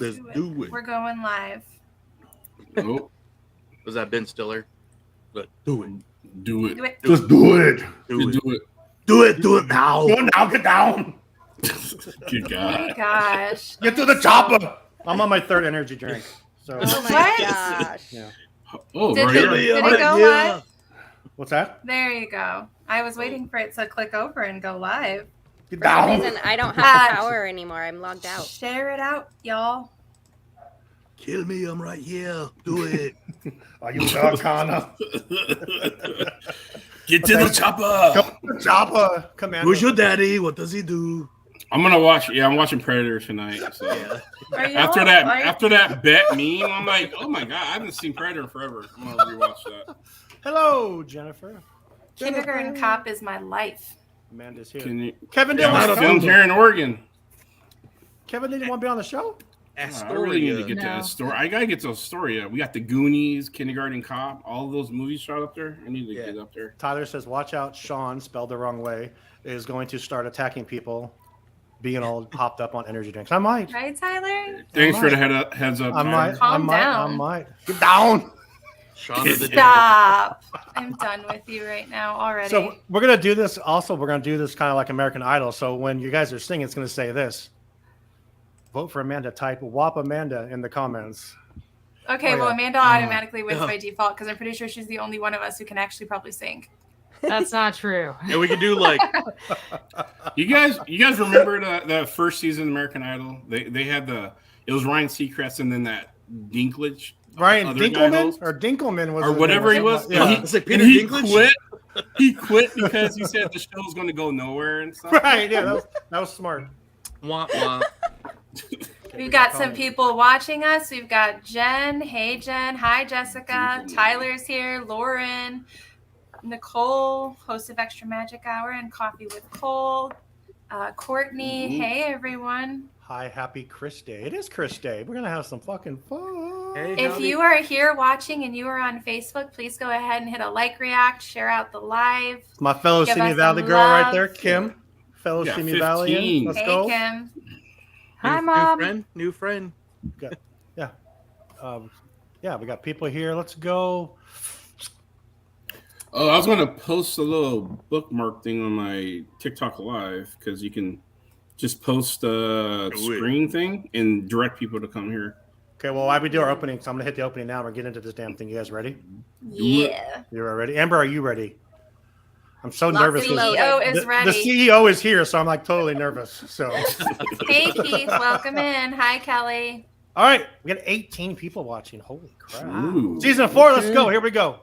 Let's do it. We're going live. Nope. Was that Ben Stiller? Let's do it. Do it. Just do it. Do it. Do it. Do it. Do it now. Do it now. Get down. Good Oh God. my gosh. Get to the chopper. I'm on my third energy drink. So Oh my What? gosh. yeah. Oh, Did right it- here. did it go live? What's that? There you go. I was waiting for it to click over and go live. Get For some down. reason, I don't have the power anymore. I'm logged out. Share it out, y'all. Kill me. I'm right here. Do it. Are you dog, Connor? Get to the chopper. Come to the chopper, Commander. Who's your daddy? What does he do? I'm gonna watch. Yeah, I'm watching Predator tonight. So. Are y'all- After that, are- after that bet meme, I'm like, oh my God, I haven't seen Predator forever. I'm gonna rewatch that. Hello, Jennifer. Kindergarten Cop is my life. Amanda's here. Can you? Kevin Yeah, didn't I want to filmed here in Oregon. Kevin didn't want to be on the show. I really need to get to Astoria. I gotta get to Astoria. We got the Goonies, Kindergarten Cop, all of those movies shot up there. I need to get up there. Tyler says, "Watch out, Sean, spelled the wrong way, is going to start attacking people, being all hopped up on energy drinks." I might. Right, Tyler? Thanks for the heads up. I might. Calm I down. might. Get down. Shaun of the Dead. Stop. I'm done with you right now already. So we're gonna do this. Also, we're gonna do this kind of like American Idol. So when you guys are singing, it's gonna say this: "Vote for Amanda." Type "WAP Amanda" in the comments. Okay, Oh, well, yeah. Amanda automatically wins by default because I'm pretty sure she's the only one of us who can actually probably sing. That's not true. And we could do like You guys remember the first season of American Idol? They had it was Ryan Seacrest and then that Dinklage. Ryan other guy Dinkelman host, or Dinkelman was or his whatever name, he was. Yeah. He, It's like Peter and he Dinklage? quit. He quit because he said the show was going to go nowhere and stuff. Right. Yeah. That was smart. wah, wah. We've got some people watching us. We've got Jen. Hey, Jen. Hi, Jessica. Tyler's here. Lauren. Nicole, host of Extra Magic Hour and Coffee with Cole. Courtney. Hey, everyone. Hi, happy Chris Day. It is Chris Day. We're gonna have some fucking fun. Hey, If howdy. you are here watching and you are on Facebook, please go ahead and hit a like, react, share out the live. My fellow Give Simi us Valley some girl right love. there, Kim. Fellow Yeah, Simi 15. Valley. Let's Hey, go. Kim. Hi, New Mom. friend. New friend. Yeah, we got people here. Let's go. Oh, I was going to post a little bookmark thing on my TikTok live because you can just post a screen thing and direct people to come here. Okay, well, while we do our opening, so I'm gonna hit the opening now. We're getting into this damn thing. You guys ready? Yeah. You're ready. Amber, are you ready? I'm so Locked nervous. and 'cause loaded. CEO is the ready. CEO is here, so I'm like totally nervous. So, Hey, Keith. Welcome in. Hi, Kelly. all right, we got 18 people watching. Holy crap! Ooh. Season 4. Let's go. Here we go.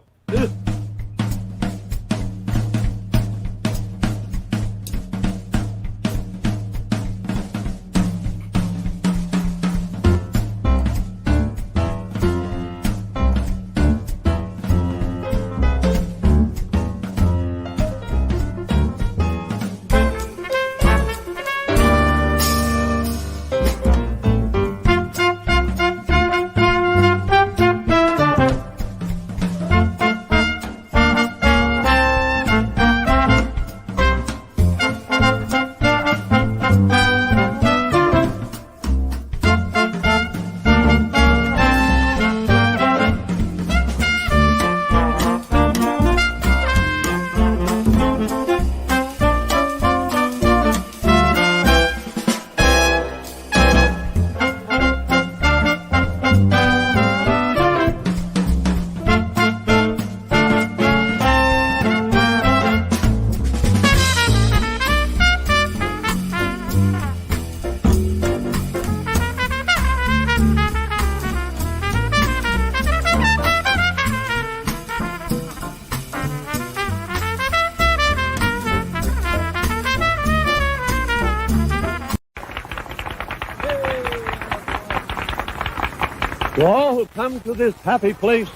To all who come to this happy place,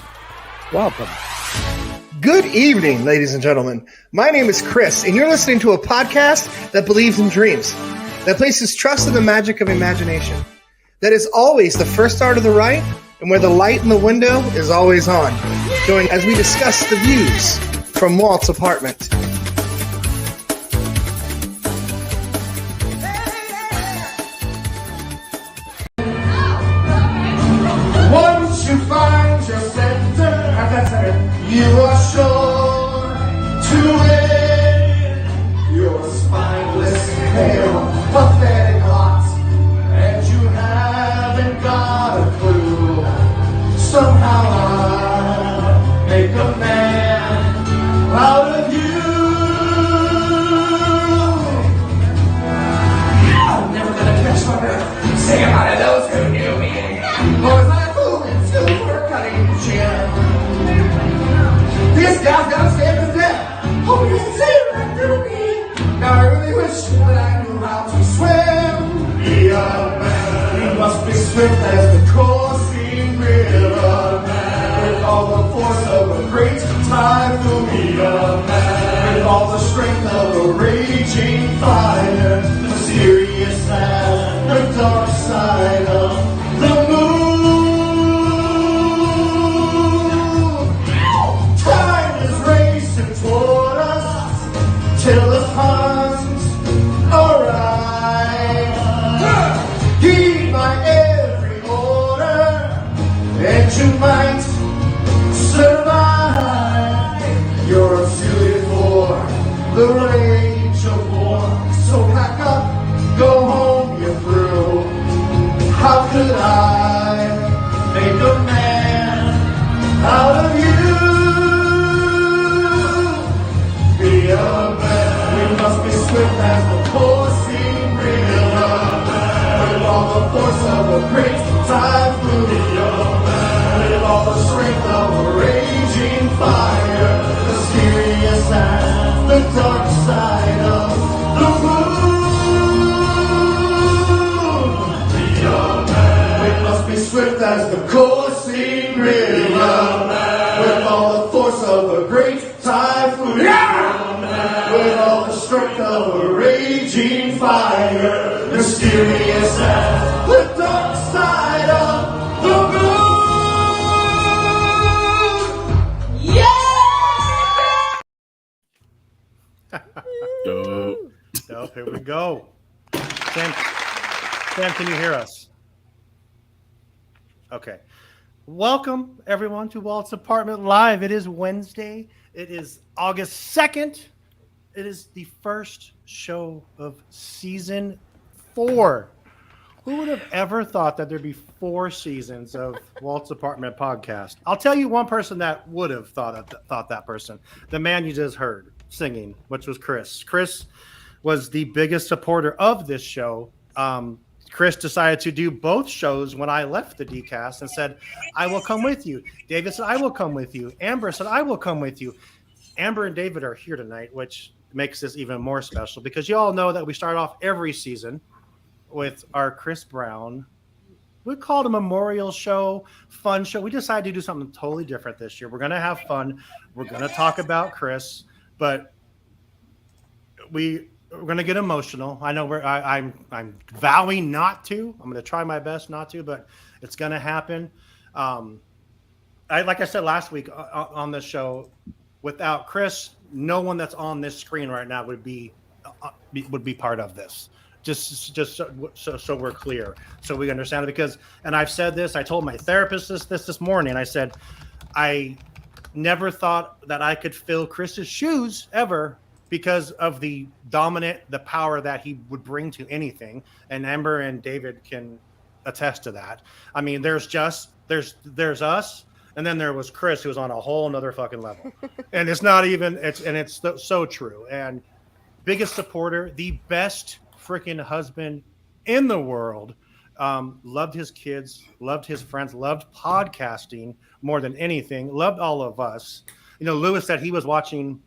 welcome. Good evening, ladies and gentlemen. My name is Chris, and you're listening to a podcast that believes in dreams, that places trust in the magic of imagination, that is always the first star to the right, and where the light in the window is always on. Join as we discuss the views from Walts Apartment. You are sure to win. You're spineless, pale, pathetic lot, and you haven't got a clue. Somehow I make a man out of you. I'm never gonna catch my breath. Sing about it, those who knew me. Boys like fool in school for cutting the chin. This guy's gonna save his death. Hope you can see right through me. Now I really wish that I knew how to swim. Be a man. You must be swift as the coursing river. With all the force of a great typhoon. Be a man. With all the strength of a raging fire. Mysterious as the dark side of the moon. Time is racing toward us till the sun's arrive. Heed my every order, and you might survive. You're suited for the rage of war, so pack up, go home, you're through. How could I make a man out of you? Be a man. We must be swift as the coursing river, with all the force of a great typhoon. Be a man. With all the strength of a raging fire, mysterious as the dark side of the moon. Be a man. We must be swift as the coursing river, with all the force of a great typhoon. With all the strength of a raging fire, mysterious as the dark side of the moon. Yeah! Dope. So here we go. Sam, can you hear us? Okay. Welcome, everyone, to Walts Apartment Live. It is Wednesday. It is August 2nd. It is the first show of season 4. Who would have ever thought that there'd be 4 seasons of Walt's Apartment podcast? I'll tell you one person that would have thought that person. The man you just heard singing, which was Chris. Chris was the biggest supporter of this show. Chris decided to do both shows when I left the DCast and said, I will come with you. David said, I will come with you. Amber said, I will come with you. Amber and David are here tonight, which makes this even more special because you all know that we start off every season with our Chris Brown. We called a memorial show, fun show. We decided to do something totally different this year. We're going to have fun. We're going to talk about Chris, but we're going to get emotional. I know I'm vowing not to. I'm going to try my best not to, but it's going to happen. Like I said last week on this show, without Chris, no one that's on this screen right now would be part of this. Just so we're clear, so we understand it. Because, and I've said this, I told my therapist this morning. I said, I never thought that I could fill Chris's shoes ever because of the power that he would bring to anything. And Amber and David can attest to that. I mean, there's us. And then there was Chris, who was on a whole nother fucking level. And it's not even, it's so true. And biggest supporter, the best freaking husband in the world, loved his kids, loved his friends, loved podcasting more than anything, loved all of us. You know, Lewis said he was watching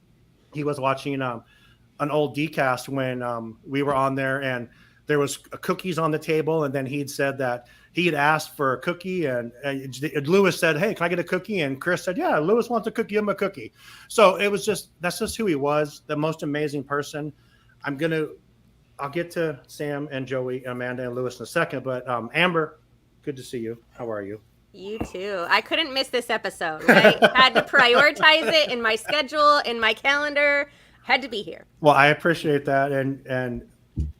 an old DCast when we were on there, and there was cookies on the table, and then he'd said that he had asked for a cookie, and Lewis said, hey, can I get a cookie? And Chris said, yeah, Lewis wants a cookie, give him a cookie. So it was that's just who he was, the most amazing person. I'll get to Sam and Joey, Amanda, and Lewis in a second, but Amber, good to see you. How are you? You too. I couldn't miss this episode, right? Had to prioritize it in my schedule, in my calendar. Had to be here. Well, I appreciate that, and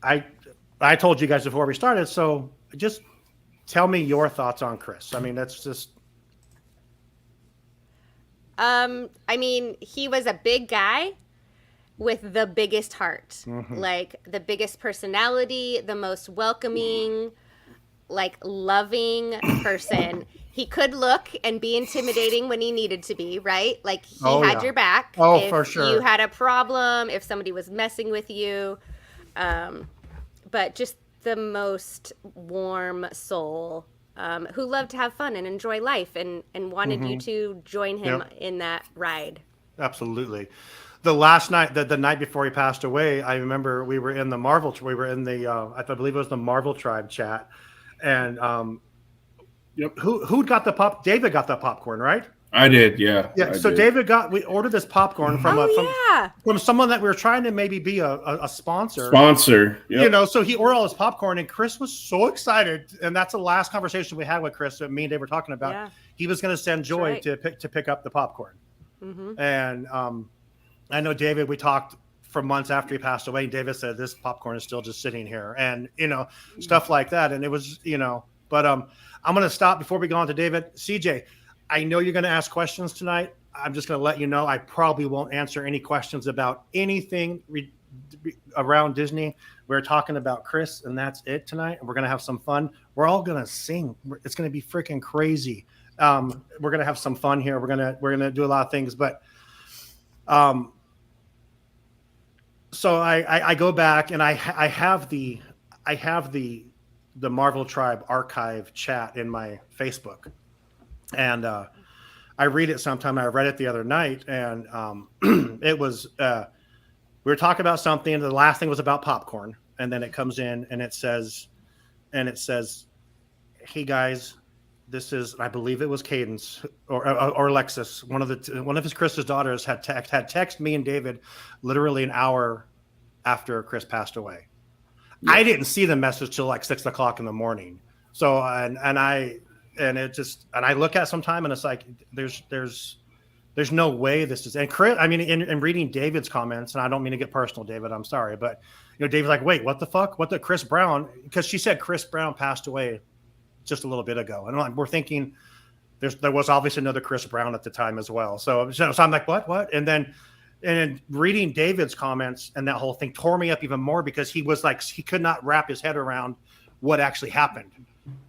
I told you guys before we started, so just tell me your thoughts on Chris. I mean, that's just... I mean, he was a big guy with the biggest heart, like the biggest personality, the most welcoming, like loving person. He could look and be intimidating when he needed to be, right? Like he had your back. Oh, if for sure. you had a problem, if somebody was messing with you. But just the most warm soul who loved to have fun and enjoy life and wanted you to join him in that ride. Absolutely. The last night, the night before he passed away, I remember we were in the I believe it was the Marvel Tribe chat. And who got the pop? David got the popcorn, right? I did, yeah. Yeah. So David we ordered this popcorn from from someone that we were trying to maybe be a sponsor. Yep. You know, so he ordered all his popcorn, and Chris was so excited. And that's the last conversation we had with Chris that me and Dave were talking about. Yeah. He was going to send Joy to pick up the popcorn. And I know David, we talked for months after he passed away. David said, this popcorn is still just sitting here, and, you know, stuff like that. And it was, you know, but I'm going to stop before we go on to David. CJ, I know you're going to ask questions tonight. I'm just going to let you know I probably won't answer any questions about anything around Disney. We're talking about Chris, and that's it tonight. And we're going to have some fun. We're all going to sing. It's going to be freaking crazy. We're going to have some fun here. We're going to do a lot of things, but so I go back and I have the Marvel Tribe archive chat in my Facebook, and I read it sometime. I read it the other night, and it was we were talking about something, and the last thing was about popcorn, and then it comes in and it says, "Hey guys, this is," I believe it was Cadence or Alexis, one of his Chris's daughters had texted me and David literally an hour after Chris passed away. Yeah. I didn't see the message till like 6 o'clock in the morning. So and I look at it sometime and it's like there's no way this is. And Chris, I mean, in reading David's comments, and I don't mean to get personal, David, I'm sorry, but you know, David's like, wait, what the fuck? What the Chris Brown? Because she said Chris Brown passed away just a little bit ago, and we're thinking there was obviously another Chris Brown at the time as well. So I'm like, what? And then reading David's comments and that whole thing tore me up even more, because he was like, he could not wrap his head around what actually happened.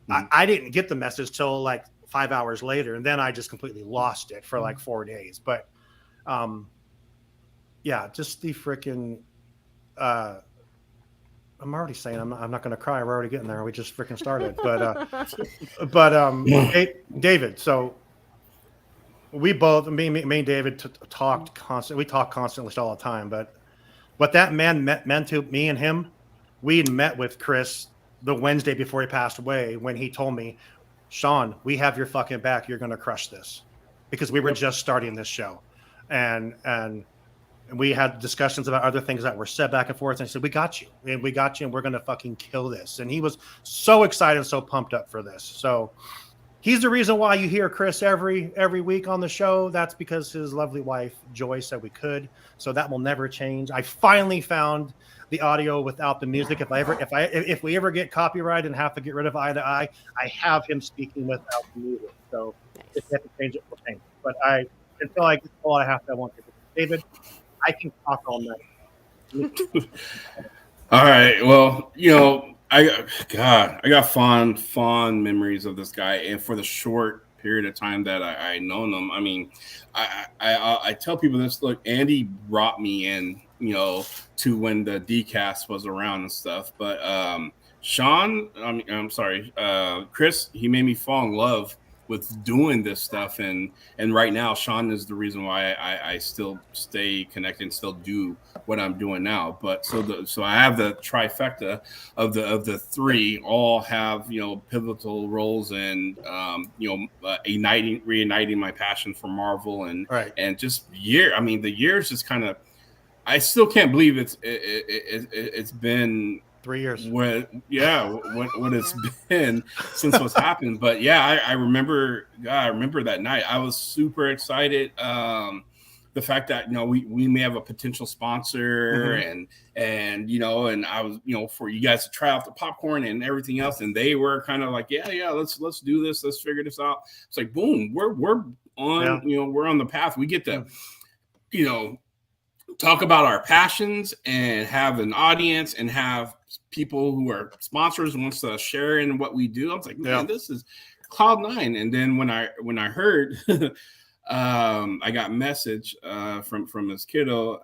I didn't get the message till like 5 hours later, and then I just completely lost it for like 4 days. But yeah, just the freaking I'm already saying I'm not going to cry. We're already getting there. We just freaking started. But David, so we both, me and David talked constantly. We talk constantly all the time. But what that man meant to me and him, we had met with Chris the Wednesday before he passed away, when he told me, Sean, we have your fucking back. You're going to crush this, because we were just starting this show. And we had discussions about other things that were said back and forth. And I said, we got you, and we're going to fucking kill this. And he was so excited and so pumped up for this. So he's the reason why you hear Chris every week on the show. That's because his lovely wife, Joy, said we could. So that will never change. I finally found the audio without the music. If we ever get copyright and have to get rid of Eye to Eye, I have him speaking without the music. So if we have to change it, we'll change it. But until I get all I have to, I want to. David, I can talk all night. All right. Well, you know, I got fond memories of this guy, and for the short period of time that I known him, I mean, I tell people this. Look, Andy brought me in, you know, to when the DCast was around and stuff. But Sean, I'm sorry, Chris, he made me fall in love with doing this stuff, and right now Sean is the reason why I still stay connected and still do what I'm doing now. But so I have the trifecta of the three, all have, you know, pivotal roles in you know, reigniting my passion for Marvel, and right. And just the years just kind of, I still can't believe it's been 3 years. What it's been since what's happened. But yeah, I remember that night. I was super excited. The fact that, you know, we may have a potential sponsor, and you know, and I was, you know, for you guys to try out the popcorn and everything else, and they were kind of like, yeah, let's do this, let's figure this out. It's like, boom, we're on, we're on the path. We get to, talk about our passions and have an audience and have people who are sponsors and wants to share in what we do. I was like, man, this is cloud nine. And then when I heard, I got a message from this kiddo.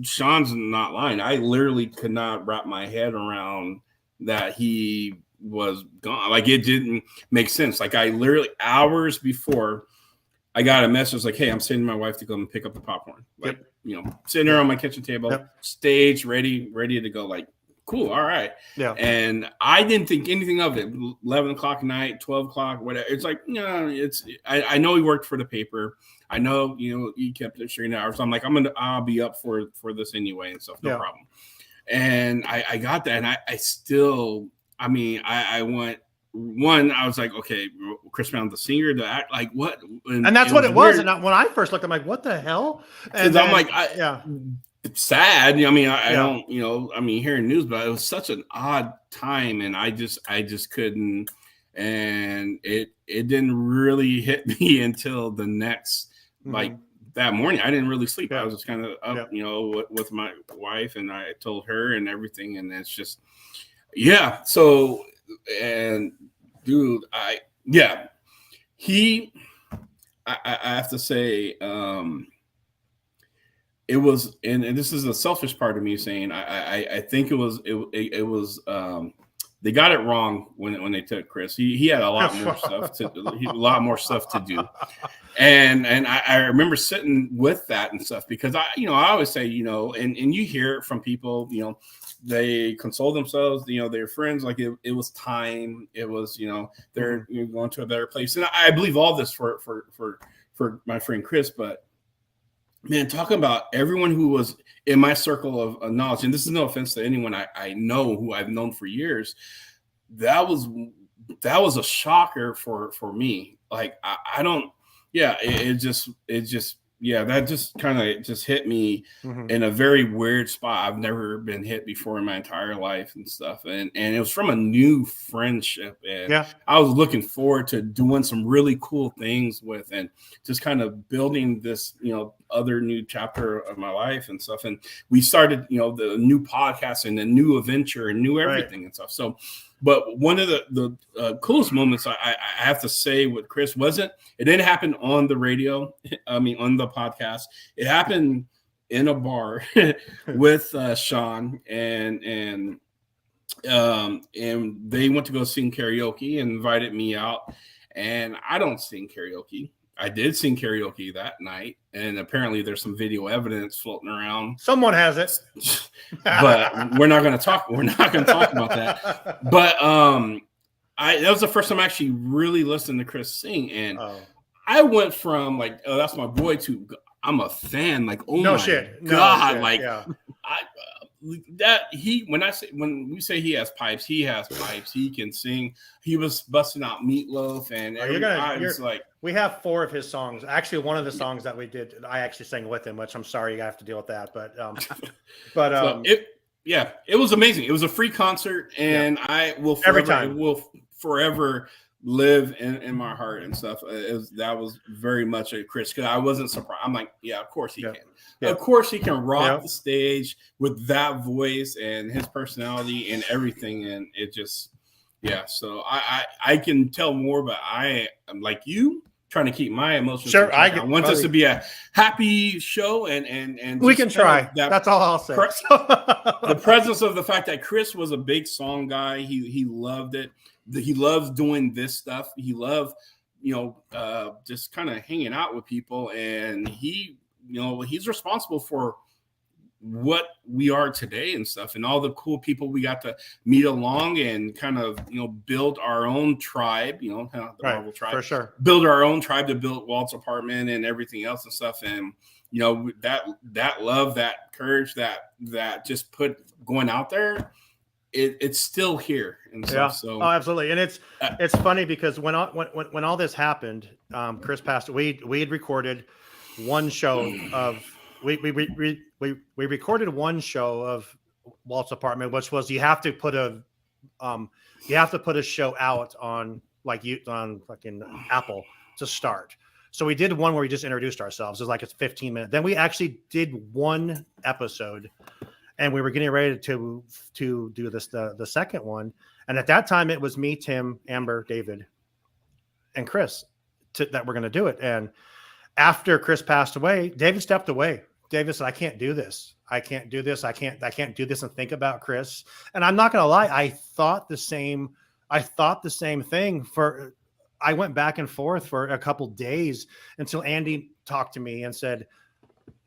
Sean's not lying. I literally could not wrap my head around that he was gone. Like, it didn't make sense. Like, I literally hours before I got a message like, hey, I'm sending my wife to go and pick up the popcorn. Like, sitting there on my kitchen table, stage ready to go. Like, cool. All right. Yeah. And I didn't think anything of it. 11 o'clock at night, 12 o'clock, whatever. It's like, no, I know he worked for the paper. I know, he kept it straight hours. So I'm like, I'll be up for this anyway and stuff. No problem. And I got that. And I still, I went, I was like, okay, Chris Brown, the singer, the act, like what? And that's what it was. And when I first looked, I'm like, what the hell? And then, I'm like, it's sad. I don't, hearing news, but it was such an odd time, and I just couldn't. And it didn't really hit me until the next, like that morning. I didn't really sleep. I was just kind of up, with my wife, and I told her and everything, and it's just, So, and dude, I have to say, it was, and this is a selfish part of me saying, I think it was they got it wrong when they took Chris. He had a lot more stuff to do, and I remember sitting with that and stuff, because I always say, and you hear it from people, they console themselves, their friends, like it was time, it was, they're going to a better place, and I believe all this for my friend Chris. But man, talking about everyone who was in my circle of knowledge, and this is no offense to anyone I know who I've known for years, that was a shocker for me. Like, I don't, it just that just kind of just hit me in a very weird spot. I've never been hit before in my entire life and stuff. And it was from a new friendship. And I was looking forward to doing some really cool things with, and just kind of building this, other new chapter of my life and stuff. And we started, the new podcast and a new adventure and new everything and stuff. So, but one of the coolest moments I have to say with Chris it didn't happen on the radio. On the podcast, it happened in a bar with Sean and they went to go sing karaoke and invited me out. And I don't sing karaoke. I did sing karaoke that night, and apparently there's some video evidence floating around. Someone has it, but we're not going to talk about that. But that was the first time I actually really listened to Chris sing, and I went from like, oh, that's my boy, to I'm a fan. Like, oh no my shit. God, no like when we say he has pipes, he has pipes. He can sing. He was busting out Meatloaf, and we have 4 of his songs. Actually, one of the songs that we did, I actually sang with him, which I'm sorry you have to deal with that. But it was amazing. It was a free concert, and I will forever live in my heart and stuff. That was very much a Chris, because I wasn't surprised. I'm like, of course he can. Yeah. Of course he can rock the stage with that voice and his personality and everything. And it just, so I can tell more, but I'm like you, trying to keep my emotions. Sure, I want this to be a happy show, and we can try. That's all I'll say. The presence of the fact that Chris was a big song guy. He loved it. He loves doing this stuff. He loved, just kind of hanging out with people, and he's responsible for what we are today and stuff, and all the cool people we got to meet along and kind of, build our own tribe, kind of the Marvel tribe, for sure. Build our own tribe to build Walts Apartment and everything else and stuff. And, that love, that courage, that just put going out there, it's still here. And stuff. So, absolutely. And it's funny because when all this happened, Chris passed. We had recorded one show of we recorded one show of Walt's Apartment, which was you have to put a show out on like on fucking Apple to start. So we did one where we just introduced ourselves. It was like a 15-minute. Then we actually did one episode, and we were getting ready to do this the second one. And at that time, it was me, Tim, Amber, David, and Chris that were going to do it. And after Chris passed away, David stepped away. David said, "I can't do this. I can't do this. I can't do this and think about Chris." And I'm not going to lie, I thought the same thing. I went back and forth for a couple days until Andy talked to me and said,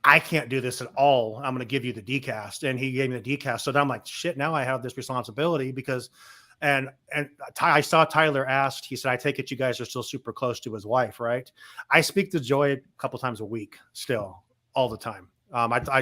"I can't do this at all. I'm going to give you the decast." And he gave me the decast. So then I'm like, shit, now I have this responsibility because, and I saw Tyler asked, he said, "I take it you guys are still super close to his wife, right?" I speak to Joy a couple times a week still, all the time.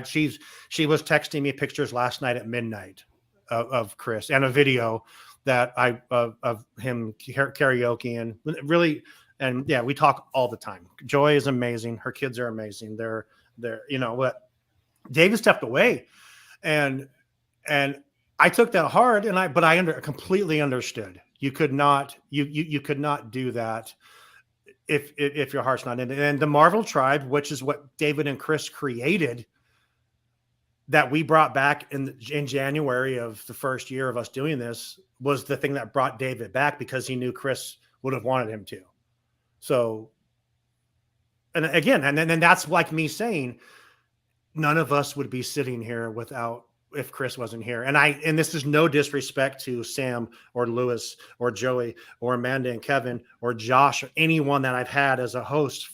She was texting me pictures last night at midnight of Chris and a video that of him karaoke and really, and yeah, we talk all the time. Joy is amazing. Her kids are amazing. They're what David stepped away, and I took that hard, but I completely understood. You could not do that if your heart's not in it. And the Marvel Tribe, which is what David and Chris created, that we brought back in January of the first year of us doing this, was the thing that brought David back because he knew Chris would have wanted him to. So, and again, and then that's like me saying, none of us would be sitting here if Chris wasn't here. And this is no disrespect to Sam or Lewis or Joey or Amanda and Kevin or Josh or anyone that I've had as a host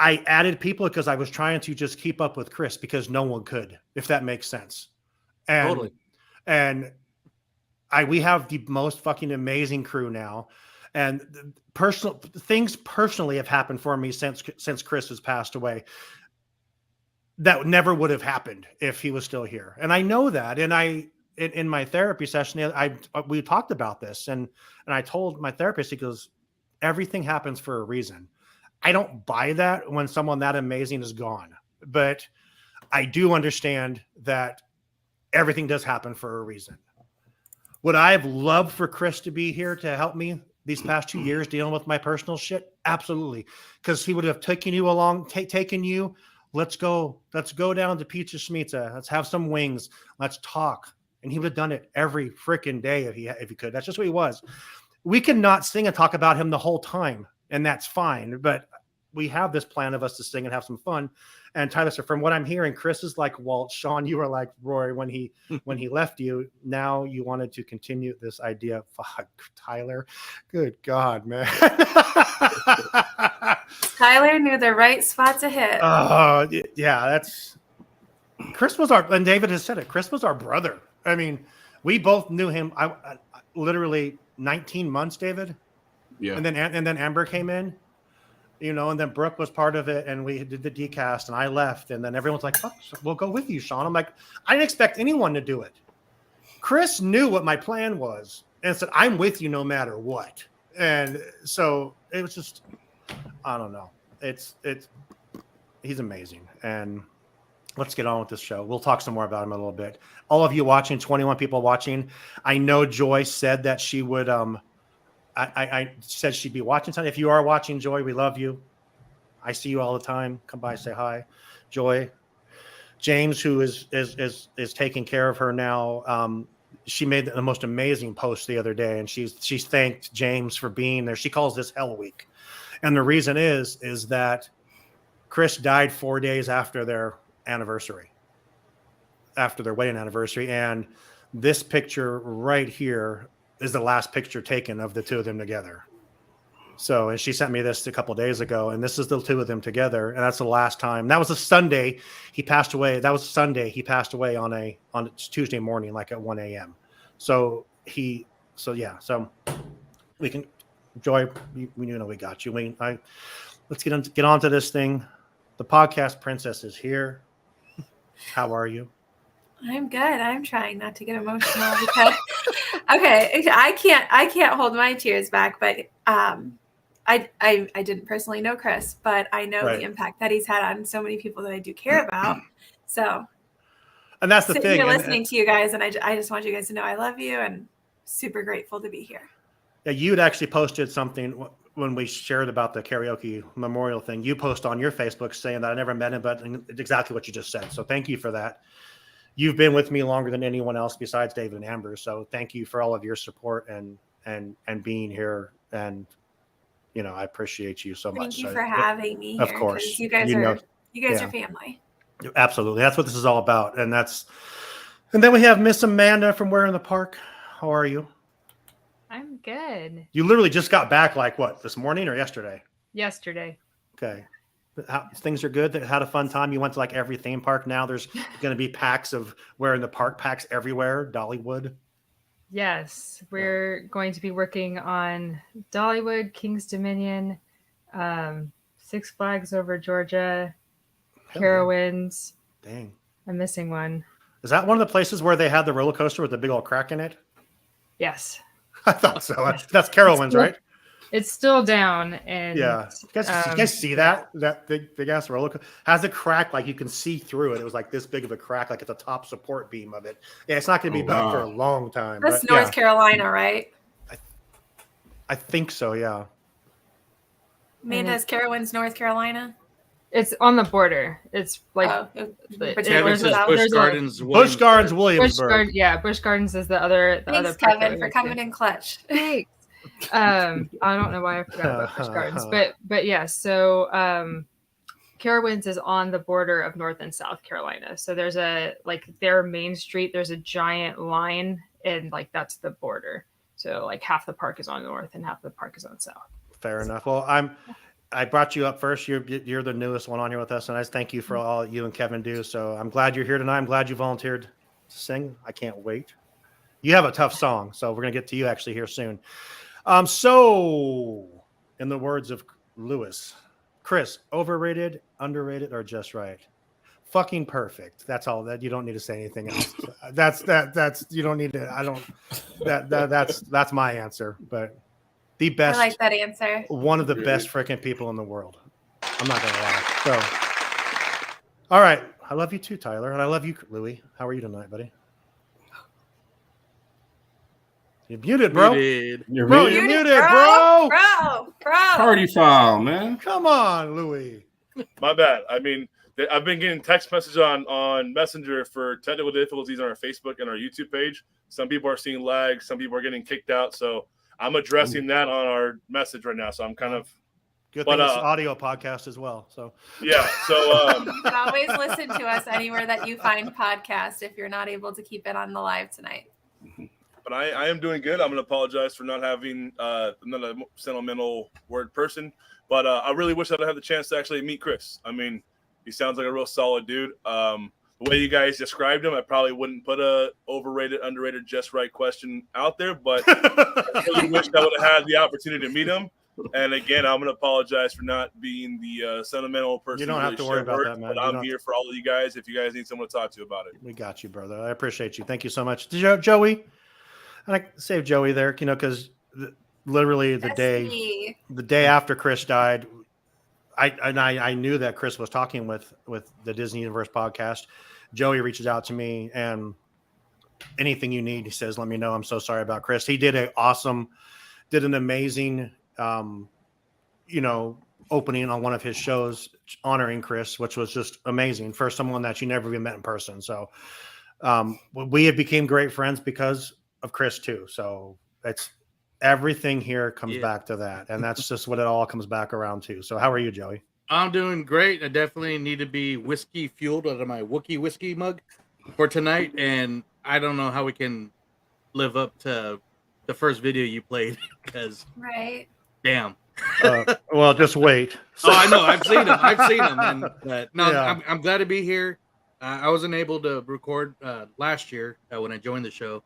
I added people because I was trying to just keep up with Chris because no one could, if that makes sense. And, Totally. And we have the most fucking amazing crew now. And things personally have happened for me since Chris has passed away that never would have happened if he was still here. And I know that. And in my therapy session, we talked about this, and I told my therapist, he goes, "Everything happens for a reason." I don't buy that when someone that amazing is gone, but I do understand that everything does happen for a reason. Would I have loved for Chris to be here to help me these past 2 years dealing with my personal shit? Absolutely. Because he would have taken you along, taken you, let's go down to Pizza Schmita. Let's have some wings. Let's talk. And he would have done it every freaking day if he could. That's just what he was. We can not sing and talk about him the whole time, and that's fine. But we have this plan of us to sing and have some fun. And Tyler said, from what I'm hearing, Chris is like Walt. Sean, you were like Roy when he left you. Now you wanted to continue this idea. Fuck, Tyler. Good God, man. Tyler knew the right spot to hit. Yeah, Chris was and David has said it, Chris was our brother. I mean, we both knew him. I literally 19 months, David. Yeah. And then Amber came in. And then Brooke was part of it, and we did the decast, and I left, and then everyone's like, "Fuck, we'll go with you, Sean." I'm like, I didn't expect anyone to do it. Chris knew what my plan was and said, "I'm with you no matter what." And so it was just, I don't know. He's amazing. And let's get on with this show. We'll talk some more about him in a little bit. All of you watching, 21 people watching. I know Joy said that she would, I said she'd be watching something. If you are watching, Joy, we love you. I see you all the time. Come by, say hi. Joy. James, who is taking care of her now, she made the most amazing post the other day, and she's thanked James for being there. She calls this Hell Week. And the reason is that Chris died 4 days after their anniversary, after their wedding anniversary. And this picture right here is the last picture taken of the two of them together. So, and she sent me this a couple of days ago, and this is the two of them together. And that's the last time. That was a Sunday he passed away. That was Sunday he passed away on a Tuesday morning, like at 1 a.m. So we can, Joy, we know we got you. Let's get on to this thing. The podcast princess is here. How are you? I'm good. I'm trying not to get emotional because okay, I can't hold my tears back, but I didn't personally know Chris, but I know the impact that he's had on so many people that I do care about. So, and that's the thing. Here listening to you guys, and I just want you guys to know I love you and super grateful to be here. Yeah, you'd actually posted something when we shared about the karaoke memorial thing. You post on your Facebook saying that I never met him, but it's exactly what you just said. So thank you for that. You've been with me longer than anyone else besides David and Amber. So thank you for all of your support and being here. And I appreciate you so much. Thank you So, for having me here. of course, 'cause you guys are family. Absolutely. That's what this is all about. And then we have Miss Amanda from Where in the Park. How are you? I'm good. You literally just got back this morning or yesterday? Yesterday. Okay. Things are good. Had a fun time. You went to every theme park. Now there's going to be packs of Where in the Park packs everywhere. Dollywood. Yes, we're going to be working on Dollywood, King's Dominion, Six Flags Over Georgia, Carowinds. Dang. I'm missing one. Is that one of the places where they had the roller coaster with the big old crack in it? Yes. I thought so. That's Carowinds, right? It's still down, and yeah. You guys see that big ass roller coaster has a crack you can see through it. It was this big of a crack at the top support beam of it. Yeah, it's not going to be back for a long time. That's North Carolina, right? I think so. Yeah. Amanda's Carowinds, North Carolina. It's on the border. It's Kevin says Busch Gardens, Busch Gardens, Williamsburg. Busch Gardens is Thanks, other. Kevin, for coming in clutch. Thanks. I don't know why I forgot about Busch Gardens, but yeah. So Carowinds is on the border of North and South Carolina. So there's their main street. There's a giant line, and that's the border. So half the park is on north and half the park is on south. Fair enough. Well, I brought you up first. You're the newest one on here with us, and I just thank you for all you and Kevin do. So I'm glad you're here tonight. I'm glad you volunteered to sing. I can't wait. You have a tough song, so we're gonna get to you actually here soon. So in the words of Lewis, Chris, overrated, underrated, or just right? Fucking perfect. That's all. That you don't need to say anything else. That's you don't need to. I don't. That's my answer. But the best. I like that answer. One of the best freaking people in the world. I'm not gonna lie. So, all right. I love you too, Tyler, and I love you, Louie. How are you tonight, buddy? You're muted, bro. You're muted, bro. Bro. Party foul, man. Come on, Louie. My bad. I mean, I've been getting text messages on Messenger for technical difficulties on our Facebook and our YouTube page. Some people are seeing lag. Some people are getting kicked out. So I'm addressing that on our message right now. So I'm kind of good thing it's audio podcast as well. So yeah. So you can always listen to us anywhere that you find podcasts if you're not able to keep it on the live tonight. But I am doing good. I'm going to apologize for not having another sentimental word person. But I really wish I'd had the chance to actually meet Chris. I mean, he sounds like a real solid dude. The way you guys described him, I probably wouldn't put a overrated, underrated, just right question out there. But I really wish I would have had the opportunity to meet him. And again, I'm going to apologize for not being the sentimental person. You don't have to worry about that, man. But I'm here for all of you guys if you guys need someone to talk to about it. We got you, brother. I appreciate you. Thank you so much. Joey. And I saved Joey there, because literally the day after Chris died, I knew that Chris was talking with the Disney Universe podcast. Joey reaches out to me, and anything you need, he says, let me know. I'm so sorry about Chris. He did an amazing, opening on one of his shows honoring Chris, which was just amazing for someone that you never even met in person. So we have became great friends because of Chris too. So it's everything here comes back to that. And that's just what it all comes back around to. So how are you, Joey? I'm doing great. I definitely need to be whiskey fueled out of my Wookiee whiskey mug for tonight. And I don't know how we can live up to the first video you played because damn. Well, just wait. Oh, I know. I've seen them. I'm glad to be here. I wasn't able to record last year when I joined the show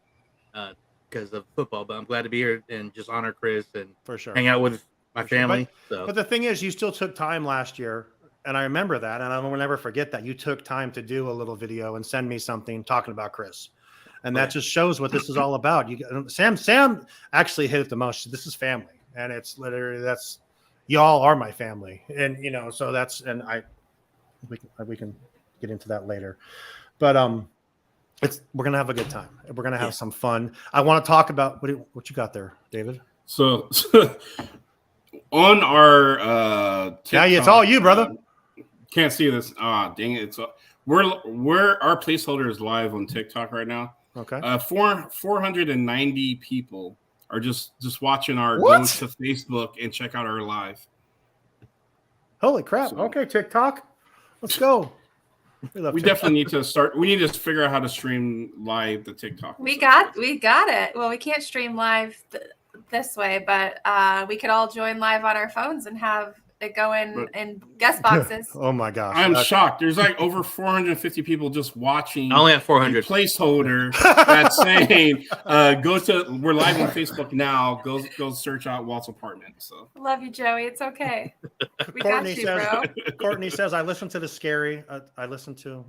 because of football, but I'm glad to be here and just honor Chris and for sure hang out with my family. But the thing is, you still took time last year, and I remember that, and I will never forget that you took time to do a little video and send me something talking about Chris, and that just shows what this is all about. Sam actually hit it the most. This is family, and it's literally y'all are my family, and so we can get into that later, but we're gonna have a good time. We're gonna have some fun. I want to talk about what you got there, David. So on our Yeah, it's all you, brother. Can't see this. Ah, dang it! It's we're our placeholder is live on TikTok right now. Okay. 490 people are just watching our What? go to Facebook and check out our live. Holy crap. So- Okay, TikTok. Let's go. We definitely need to start. We need to figure out how to stream live the TikTok. We got it. Well, we can't stream live this way, but we could all join live on our phones and have it go in guest boxes. Oh my gosh. I'm shocked. There's like over 450 people just watching. I only have 400 placeholder that's saying we're live on Facebook now. Go search out Walts Apartment. So Love you, Joey. It's okay. We got you, bro. Courtney says I listened to the scary. I listened to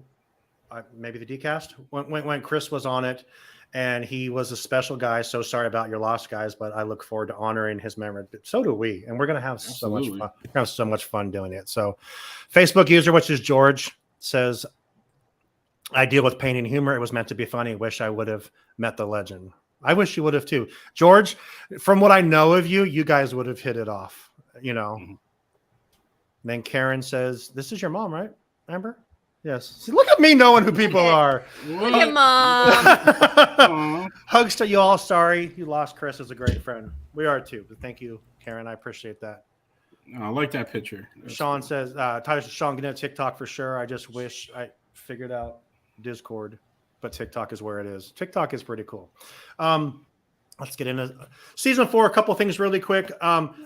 maybe the decast when Chris was on it, and he was a special guy. So sorry about your loss, guys, but I look forward to honoring his memory. But so do we, and we're gonna have so much fun. We're gonna have so much fun doing it. So, Facebook user, which is George, says, "I deal with pain and humor. It was meant to be funny. Wish I would have met the legend. I wish you would have too, George. From what I know of you, you guys would have hit it off. You know." Mm-hmm. Then Karen says, "This is your mom, right, Amber?" Yes. See, look at me knowing who people are. Look at Mom. Hugs to you all. Sorry you lost Chris as a great friend. We are too. But thank you, Karen. I appreciate that. I like that picture. Sean says, Tyler says, Sean, get into TikTok for sure. I just wish I figured out Discord, but TikTok is where it is. TikTok is pretty cool. Let's get into season 4. A couple things really quick.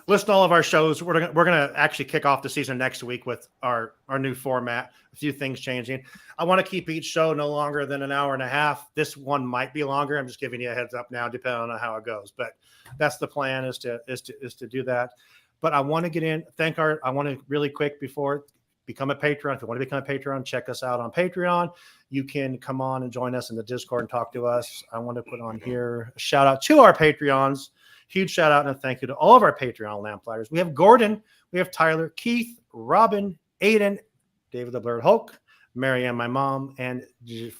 List all of our shows. We're gonna actually kick off the season next week with our new format. A few things changing. I want to keep each show no longer than an hour and a half. This one might be longer. I'm just giving you a heads up now, depending on how it goes. But that's the plan is to do that. But I want to get in. I want to really quick before become a Patreon. If you want to become a Patreon, check us out on Patreon. You can come on and join us in the Discord and talk to us. I want to put on here a shout out to our Patreons. Huge shout out and a thank you to all of our Patreon Lamplighters. We have Gordon, we have Tyler, Keith, Robin, Aiden, David the Blurred Hulk, Marianne, my mom, and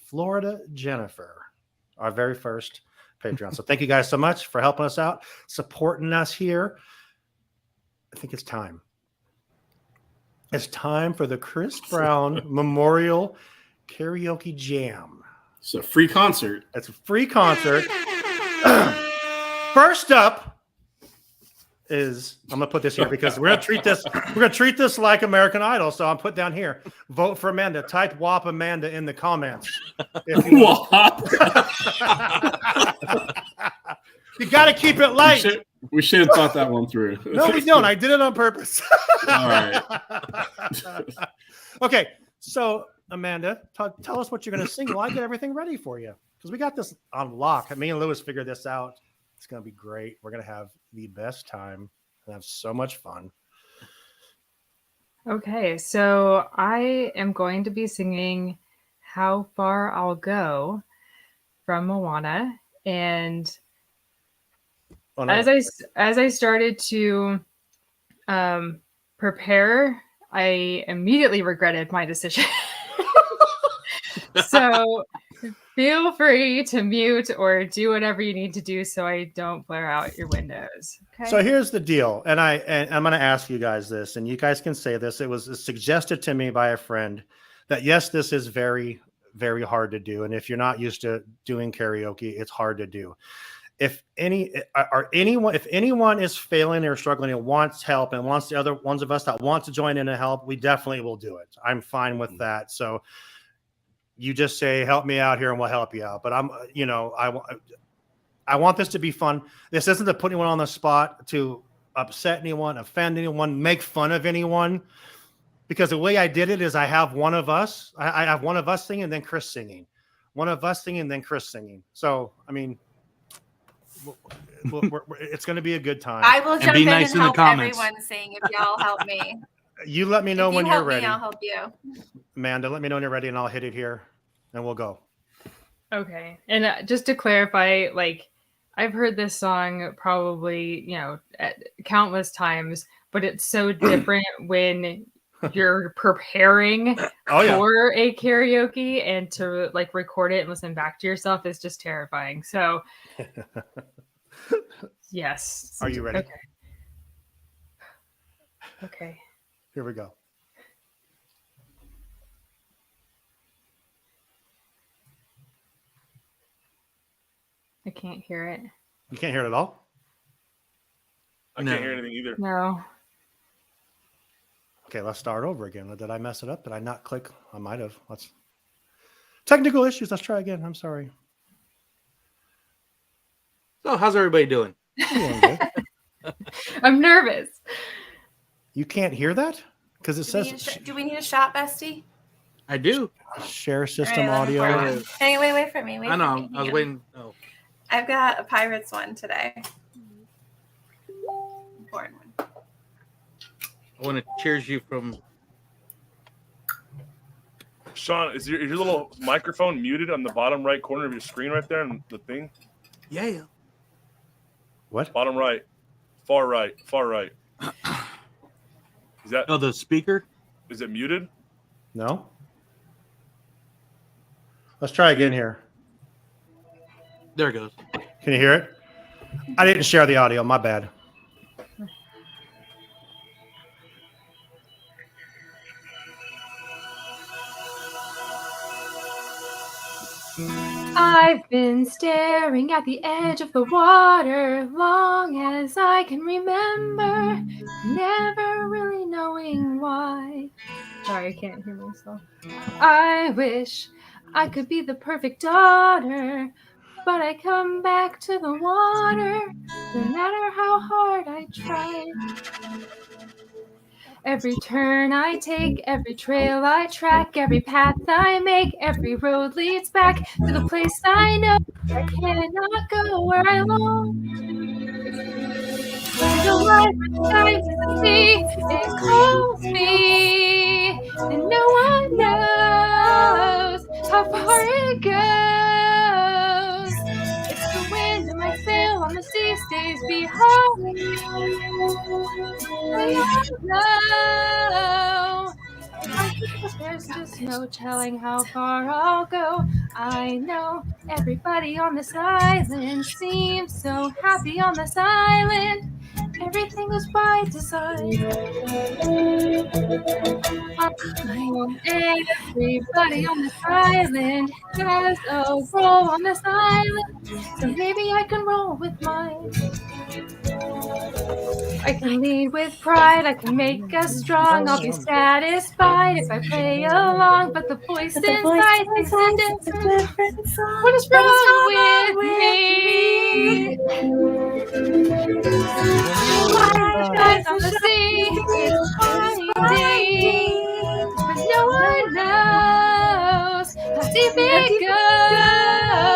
Florida Jennifer, our very first Patreon. So thank you guys so much for helping us out, supporting us here. I think it's time. It's time for the Chris Brown Memorial Karaoke Jam. It's a free concert. It's a free concert. First up is, I'm gonna put this here because we're gonna treat this like American Idol. So I'm put down here. Vote for Amanda. Type WAP Amanda in the comments. WAP. You got to keep it light. We should have thought that one through. No, we don't. I did it on purpose. All right. Okay, so Amanda, tell us what you're going to sing while I get everything ready for you, because we got this on lock. Me and Lewis figured this out. It's going to be great. We're going to have the best time and have so much fun. Okay, so I am going to be singing How Far I'll Go from Moana. And as I started to prepare, I immediately regretted my decision. So feel free to mute or do whatever you need to do so I don't blare out your windows. Okay? So here's the deal, and I'm going to ask you guys this, and you guys can say this. It was suggested to me by a friend that yes, this is very, very hard to do, and if you're not used to doing karaoke, it's hard to do. If anyone is failing or struggling and wants help and wants the other ones of us that want to join in and help, we definitely will do it. I'm fine with that. So you just say, help me out here and we'll help you out. But I want this to be fun. This isn't to put anyone on the spot to upset anyone, offend anyone, make fun of anyone. Because the way I did it is I have one of us. I have one of us singing and then Chris singing. One of us singing and then Chris singing. So, I mean, it's going to be a good time. I will jump in and help everyone sing if y'all help me. You let me know when you're ready. I'll help you. Amanda, let me know when you're ready and I'll hit it here and we'll go. Okay. And just to clarify, like, I've heard this song probably, countless times, but it's so different when you're preparing for a karaoke, and to like record it and listen back to yourself is just terrifying. So Yes. Are you ready? Okay. Okay. Here we go. I can't hear it. You can't hear it at all? I can't hear anything either. No. Okay, let's start over again. Did I mess it up? Did I not click? I might have. Let's technical issues. Let's try again. I'm sorry. So, how's everybody doing? I'm nervous. You can't hear that? Because it says Do we need a shot, Bestie? I do. share system All right, audio. Hey, wait for me. I know. I was waiting. Oh. I've got a Pirates one today. Important one. I want to cheers you from. Sean, is your little microphone muted on the bottom right corner of your screen right there and the thing? Yeah. What? Bottom right. Far right. Is that? Oh, the speaker? Is it muted? No? Let's try again here. There it goes. Can you hear it? I didn't share the audio. My bad. I've been staring at the edge of the water long as I can remember, never really knowing why. Sorry, I can't hear myself. I wish I could be the perfect daughter, but I come back to the water no matter how hard I try. Every turn I take, every trail I track, every path I make, every road leads back to the place I know. I cannot go where I long. The light shines in the sea, it calls me, and no one knows how far it goes. It's the wind in my sail on the sea stays behind. There's just no telling how far I'll go. I know everybody on this island seems so happy on this island. Everything was by design. I know everybody on this island has a role on this island, so maybe I can roll with mine. I can lead with pride, I can make us strong, I'll be satisfied if I play along, but the voice inside thinks a different song. What is wrong with me? Light on the sea, it's finding, but no one knows how deep it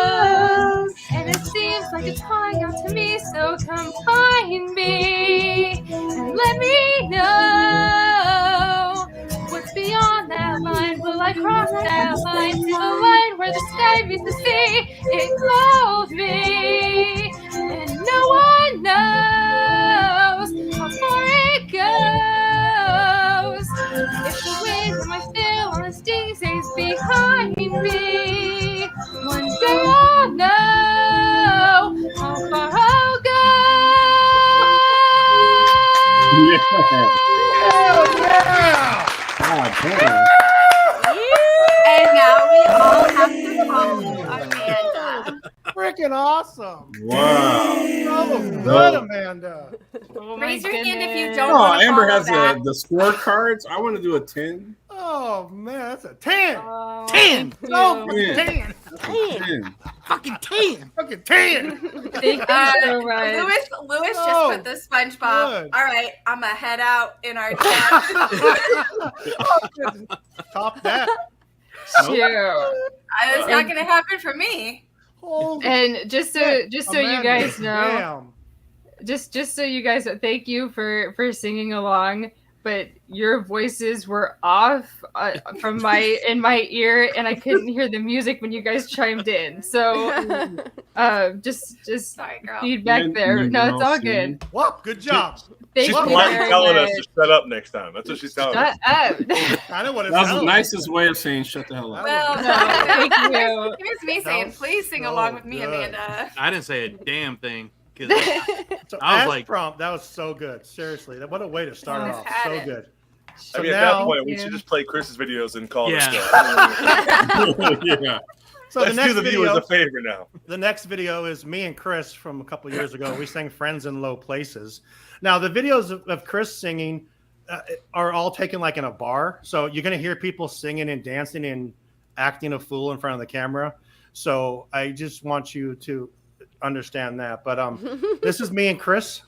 goes. And it seems like it's calling out to me, so come find me and let me know what's beyond that line. Will I cross that line to the line where the sky meets the sea? It calls me, and no one knows how far it goes. If the wind in my sail on the sea stays behind me, one day I'll know how far I'll go. And now we all have to call Amanda. Freaking awesome. Wow. Oh, good, Amanda. Raise your hand if you don't Oh, want to Amber follow has that. the scorecards. I want to do a 10. Oh, man, that's a 10. 10. Oh, Yeah. 10. 10. Fucking 10. Fucking 10. Thank you so much. Lewis just Oh, put the SpongeBob. good. All right, I'm gonna head out in our chat. Top that. Shoot. It's not gonna happen for me. Holy And just so you Amanda, guys know, damn. just so you guys know, thank you for singing along, but your voices were off from in my ear, and I couldn't hear the music when you guys chimed in. So just Sorry, girl. feedback there. No, it's all good. Well, good job. Thank She's you politely very telling us much. to shut up next time. That's what she's telling us. Shut up. I know what it That was the sounds nicest way of saying shut the hell up. Well, Thank you. here's me saying, please sing so along with me, good. Amanda. I didn't say a damn thing. 'Cause So I was as like- prompt, that was so good. Seriously, what a way to start I've off. had So it. good. I So mean, at now, that point, we should just play Chris's videos and call Yeah. it a show. Yeah. so Let's the next do the viewers video, a favor now. the next video is me and Chris from a couple years ago. We sang "Friends in Low Places." Now the videos of Chris singing are all taken like in a bar, so you're gonna hear people singing and dancing and acting a fool in front of the camera. So I just want you to understand that. But this is me and Chris.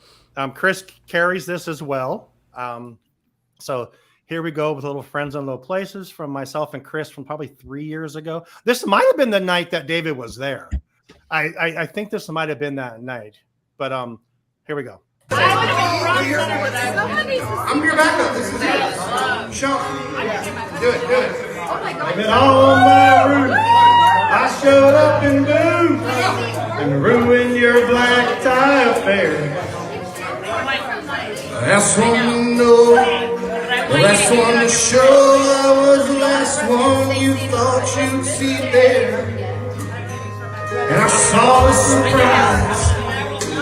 Chris carries this as well. So here we go with a little Friends in Low Places from myself and Chris from probably 3 years ago. This might have been the night that David was there. I think this might have been that night. But here we go. I'm your backup. This is it. Sean. Do it. Blame it all on my room. I showed up in boom and ruined your black tie affair. Last one to know, the last one to show. I was the last one you thought you'd see there. And I saw the surprise,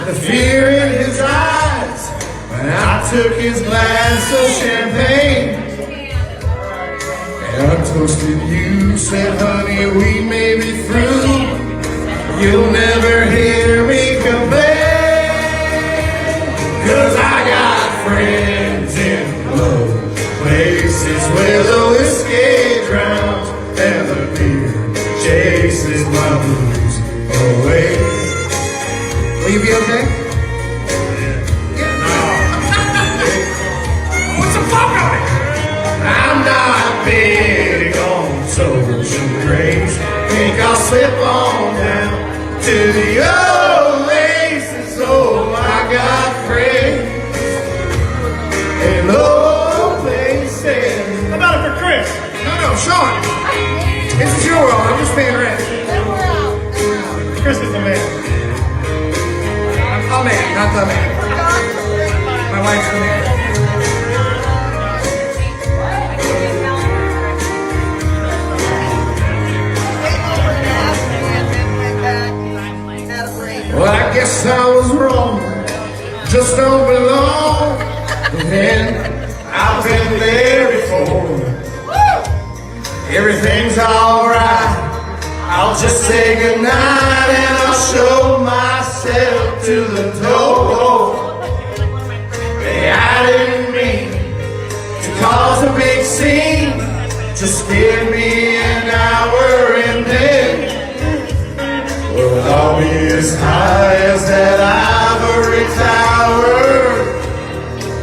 the fear in his eyes, when I took his glass of champagne. And I toasted you, said, honey, we may be through. You'll never hear me complain. 'Cause I got friends in low places where the whiskey drowns and the beer chases my blues away. Will you be okay? What's the fuck on it? I'm not big on social grace. Think I'll slip on down to the oasis. Oh, I got friends in low places. How about it for Chris? No, Sean. This is your world. I'm just being rent. Chris is the man. I'm a man, not the man. My wife's the man. Well, I guess I was wrong. Just don't belong. But then I've been there before. Everything's alright. I'll just say goodnight and I'll show myself to the door. Hey, I didn't mean to cause a big scene. Just give me an hour and then we'll all be as high as that ivory tower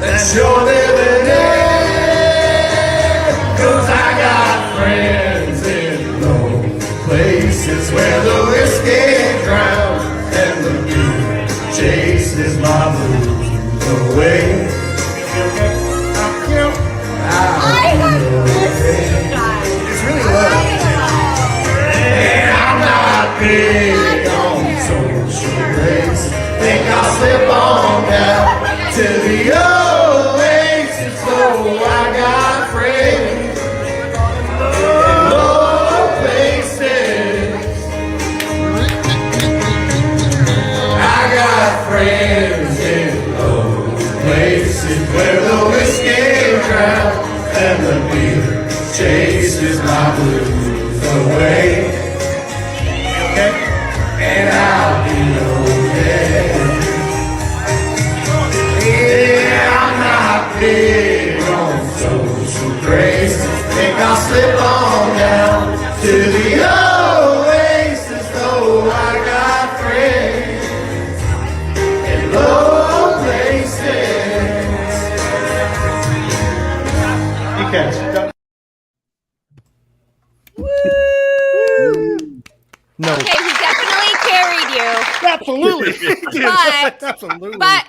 that you're living in. 'Cause I got friends in low places where the whiskey drowns and the beer chases my blues away. It's really low. And I'm not big on social grace. Think I'll slip on down to the oasis. Oh, I got friends in low places. I got friends in low places where the whiskey drowns and the beer chases my blues away. Okay? And I'll be okay. Yeah, I'm not big on social grace. Think I'll slip on down to the oasis. Oh, I got friends in low places. You can. No. Okay, he definitely carried you. Absolutely. But- Absolutely. But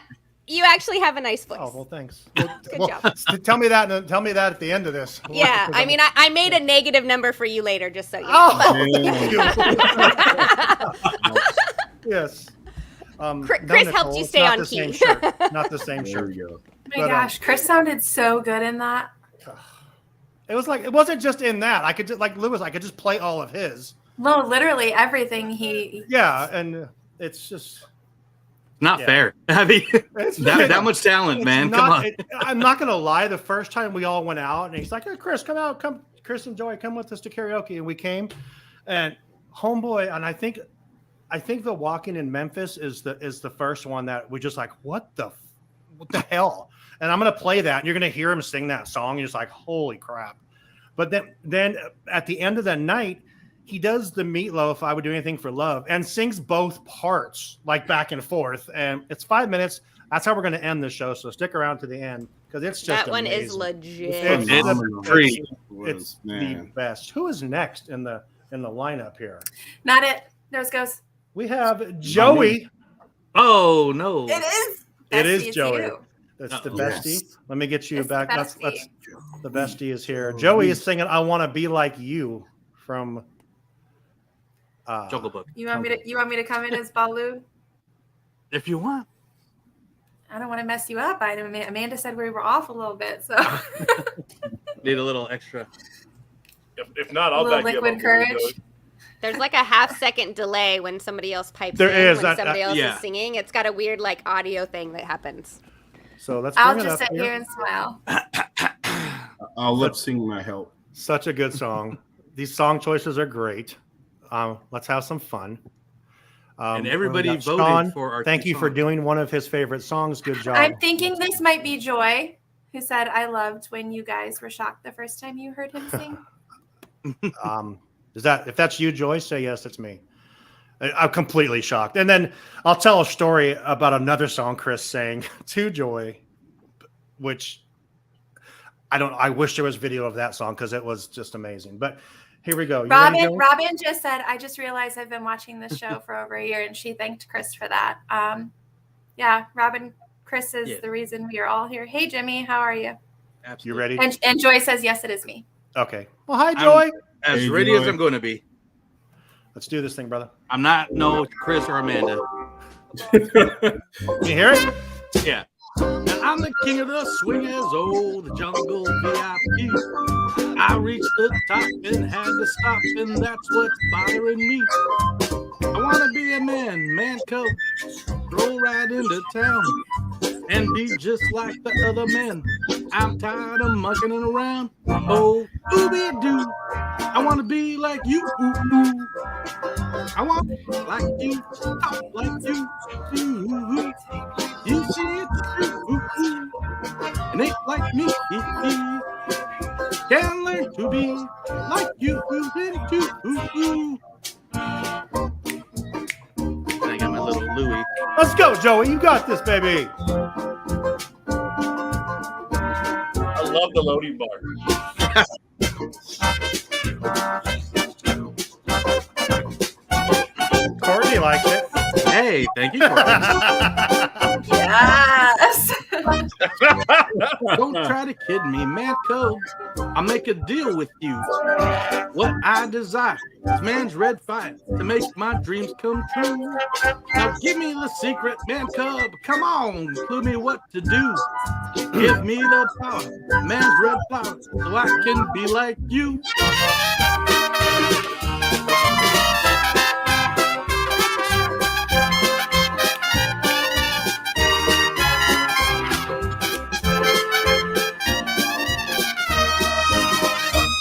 you actually have a nice voice. Oh well, thanks. Good job. Tell me that. Tell me that at the end of this. Yeah, I mean, I made a negative number for you later, just so you know. Oh, yes. Chris helped you stay on key. Not the same There shirt. we go. Oh my gosh, Chris sounded so good in that. It was like it wasn't just in that. I could just like Lewis. I could just play all of his. No, literally everything he. Yeah, and it's just Not Yeah. fair. I mean, It's- that much talent, it's man. not- Come on. I'm not gonna lie. The first time we all went out, and he's like, "Hey, Chris, come out, come, Chris and Joey, come with us to karaoke." And we came, and homeboy, and I think the Walking in Memphis is the first one that we just like, what the hell? And I'm gonna play that, and you're gonna hear him sing that song. You're just like, holy crap! But then at the end of the night, he does the Meatloaf, "I Would Do Anything for Love," and sings both parts like back and forth. And it's 5 minutes. That's how we're going to end the show. So stick around to the end because it's just That one amazing. is legit. It's the man. best. Who is next in the lineup here? Not it. Nose goes. We have Joey. Oh no! It is. It Bestie, is it's Joey. you. That's the Uh-oh. bestie. Yes. Let me get you It's the back. Let's bestie. the bestie is here. Joey is singing "I Want to Be Like You" from Jungle Book. You want me to come in as Baloo? If you want. I don't want to mess you up. Amanda said we were off a little bit, so Need a little extra. If not, a I'll little back you up. liquid on courage. Joey. There's like a half-second delay when somebody else pipes There in, is, when that- somebody else yeah. is singing. It's got a weird like audio thing that happens. So let's I'll bring it just up sit here and smile. I'll lip sync my help. Such a good song. These song choices are great. Let's have some fun. And everybody we got voted Sean. for our Thank two you for songs. doing one of his favorite songs. Good job. I'm thinking this might be Joy, who said, "I loved when you guys were shocked the first time you heard him sing." Is that if that's you, Joy? Say yes, it's me. I'm completely shocked. And then I'll tell a story about another song Chris sang to Joy, which I wish there was video of that song because it was just amazing. But here we go. You ready, Joey? Robin just said, "I just realized I've been watching this show for over a year," and she thanked Chris for that. Yeah, Robin, Chris is the reason we are all here. Hey, Jimmy, how are you? Absolutely. You ready? And Joy says, "Yes, it is me." Okay. Well, hi, Joy. As Hey, ready as Joy. I'm going to be. Let's do this thing, brother. I'm not Chris or Amanda. Can you hear it? Yeah. Now I'm the king of the swingers, oh, the jungle VIP. I reached the top and had to stop, and that's what's bothering me. I want to be a man cub, roll right into town, and be just like the other men. I'm tired of mucking around. Oh, ooby-doo. I want to be like you. Ooh. I want to be like you, talk like you. Ooh. You see it's true, and ain't like me. Can learn to be like you, too. I got my little Louie. Let's go, Joey. You got this, baby. I love the loading bar. Courtney likes it. Hey, thank you. Courtney. Yes. Don't try to kid me, man cub. I'll make a deal with you. What I desire is man's red fire to make my dreams come true. Now give me the secret, man cub. Come on, clue me what to do. Give me the power, man's red flower, so I can be like you.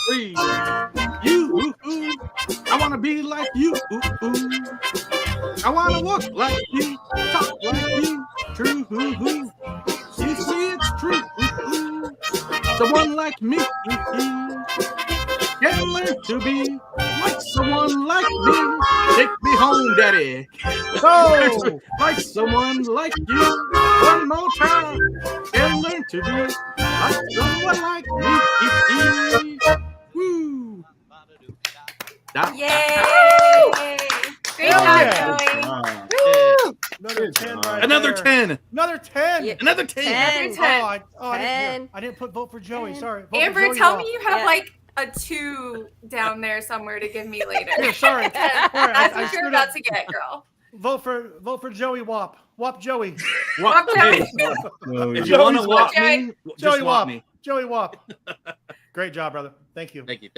Free. You, I want to be like you. I want to walk like you, talk like you. True. You see, it's true. Someone like me can learn to be like someone like me. Take me home, daddy. Go. Like someone like you. One more time. Can learn to be like someone like me. Woo. Yay! Great job, yeah. Joey. Wow. Another 10 right Another there. 10. Another 10. Yeah. Another 10. 10. I didn't put vote for Joey. Sorry. Vote for Amber, Joey tell Walt. me you have Yeah. like a 2 down there somewhere to give me later. Here, sorry. That's I what you're screwed about up. to get, girl. Vote for Joey Wop. Wop Joey. Walk Hey, down. Oh, if yeah. you want to Joey's walk Joey. me, Joey just walk Wop. me. Joey Wop. Great job, brother. Thank you. Thank you.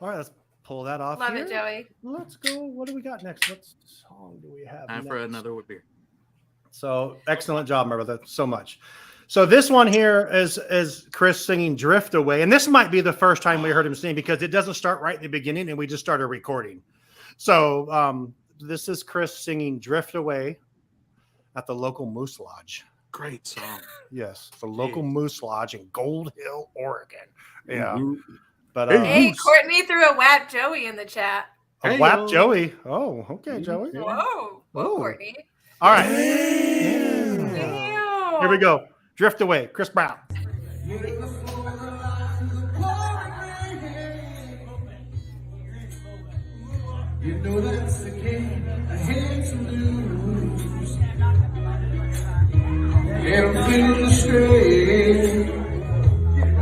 All right, let's pull that off. Love here. it, Joey. Let's go. What do we got next? What song do we have? Time for next? another beer. So excellent job, my brother. So much. So this one here is Chris singing Drift Away. And this might be the first time we heard him sing because it doesn't start right in the beginning and we just started recording. So this is Chris singing Drift Away at the local Moose Lodge. Great song. Yes, the local Moose Lodge in Gold Hill, Oregon. Yeah. Mm-hmm. But hey, Courtney threw a WAP Joey in the chat. A WAP Joey. Oh, okay, Joey. Whoa, Courtney. All right. Here we go. Drift Away, Chris Brown. You know that's the game I hate to lose. And I'm feeling the strain,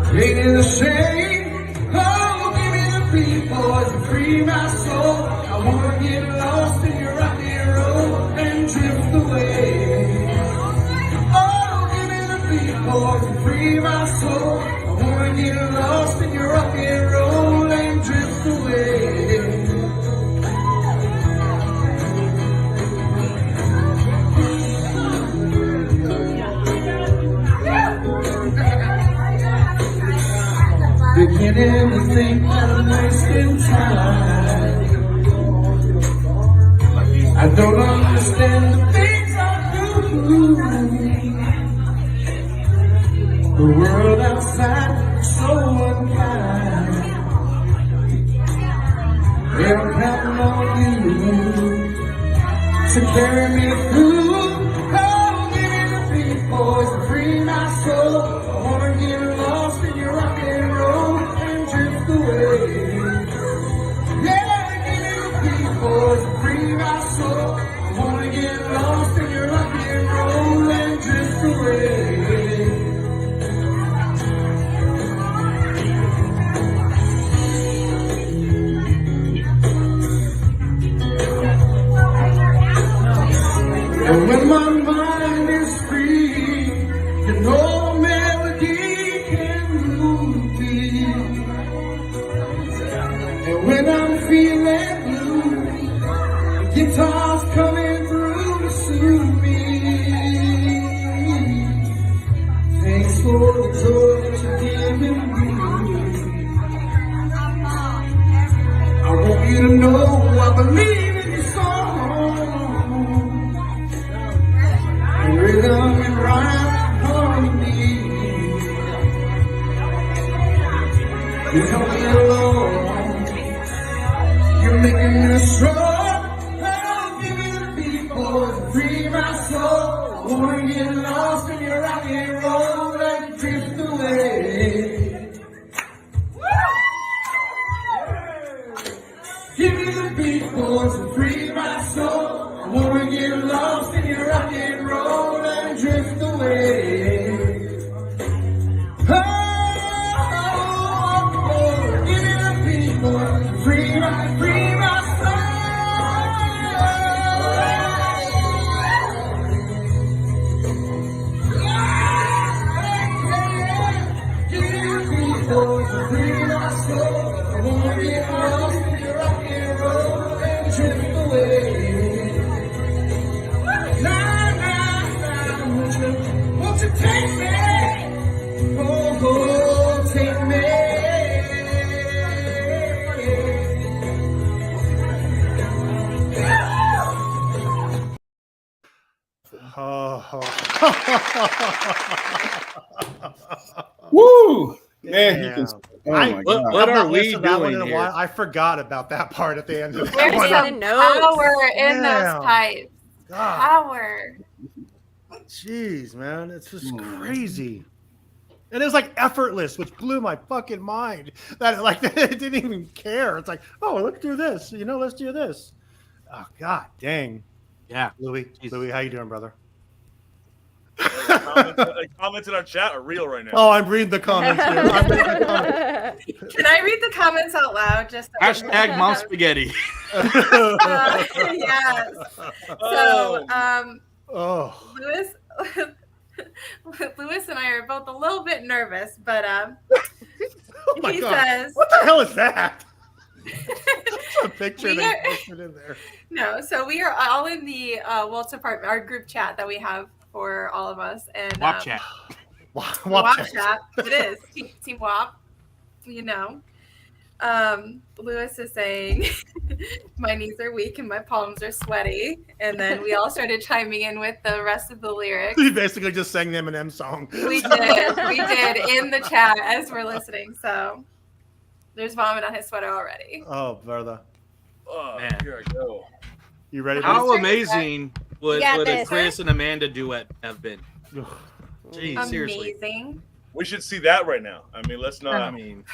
feeling the shame. Oh, give me the beat, boys, and free my soul. I wanna get lost in your rock and roll and drift away. Oh, give me the beat, boys, and free my soul. I wanna get lost in your rock and roll and drift away. Beginning to think that I'm wasting time. I don't understand the things I do. The world outside is so unkind. And I'm counting on you to carry me through. Oh, give me the beat, boys, and free my soul. I wanna get lost in your rock and roll and drift away. Yeah, give me the beat, boys, and free my soul. I wanna get lost in your rock and roll and drift away. And when my mind is free, you know a melody can move me. And when I'm feeling blue, the guitar's coming through to soothe me. Thanks for the joy that you're giving me. I want you to know I believe in your song. Rhythm and rhyme harmony. You help me along. You're making me strong. Oh, give me the beat, boys, free my soul. I wanna get lost in your rock and roll and drift away. Give me the beat, boys, free my soul. I wanna get lost in your rock and roll and drift away. Oh, give me the beat, boy, free my soul. Give me the beat, boy, free my soul. I wanna get lost in your rock and roll and drift away. Won't you take me? Oh, take me. Woo! Man, you can. Oh my God. What are we listened to that one doing in a here? while. I forgot about that part at the end of There's that some power in those pipes. God. Power. Jeez, man, it's just crazy. And it was like effortless, which blew my fucking mind. That like it didn't even care. It's like, oh, let's do this. You know, let's do this. Oh God, dang. Yeah, Louis, how you doing, brother? Comments in our chat are real right now. Oh, I'm reading the comments here. I'm reading the comments. Can I read the comments out loud? Just so Hashtag mom spaghetti. yes. So, Lewis and I are both a little bit nervous, but oh my he God. says, "What the hell is that?" a picture they posted in there. No, so we are all in the Walts Apartment, our group chat that we have for all of us. And WAP chat. WAP chat. It is. Team WAP. You know. Lewis is saying my knees are weak and my palms are sweaty. And then we all started chiming in with the rest of the lyrics. We basically just sang the Eminem song. We did in the chat as we're listening. So there's vomit on his sweater already. Oh, brother. Oh, Man. here I go. You ready? How amazing would got a this. Chris and Amanda duet have been? Jeez, seriously. Amazing. We should see that right now. I mean, let's not. I mean,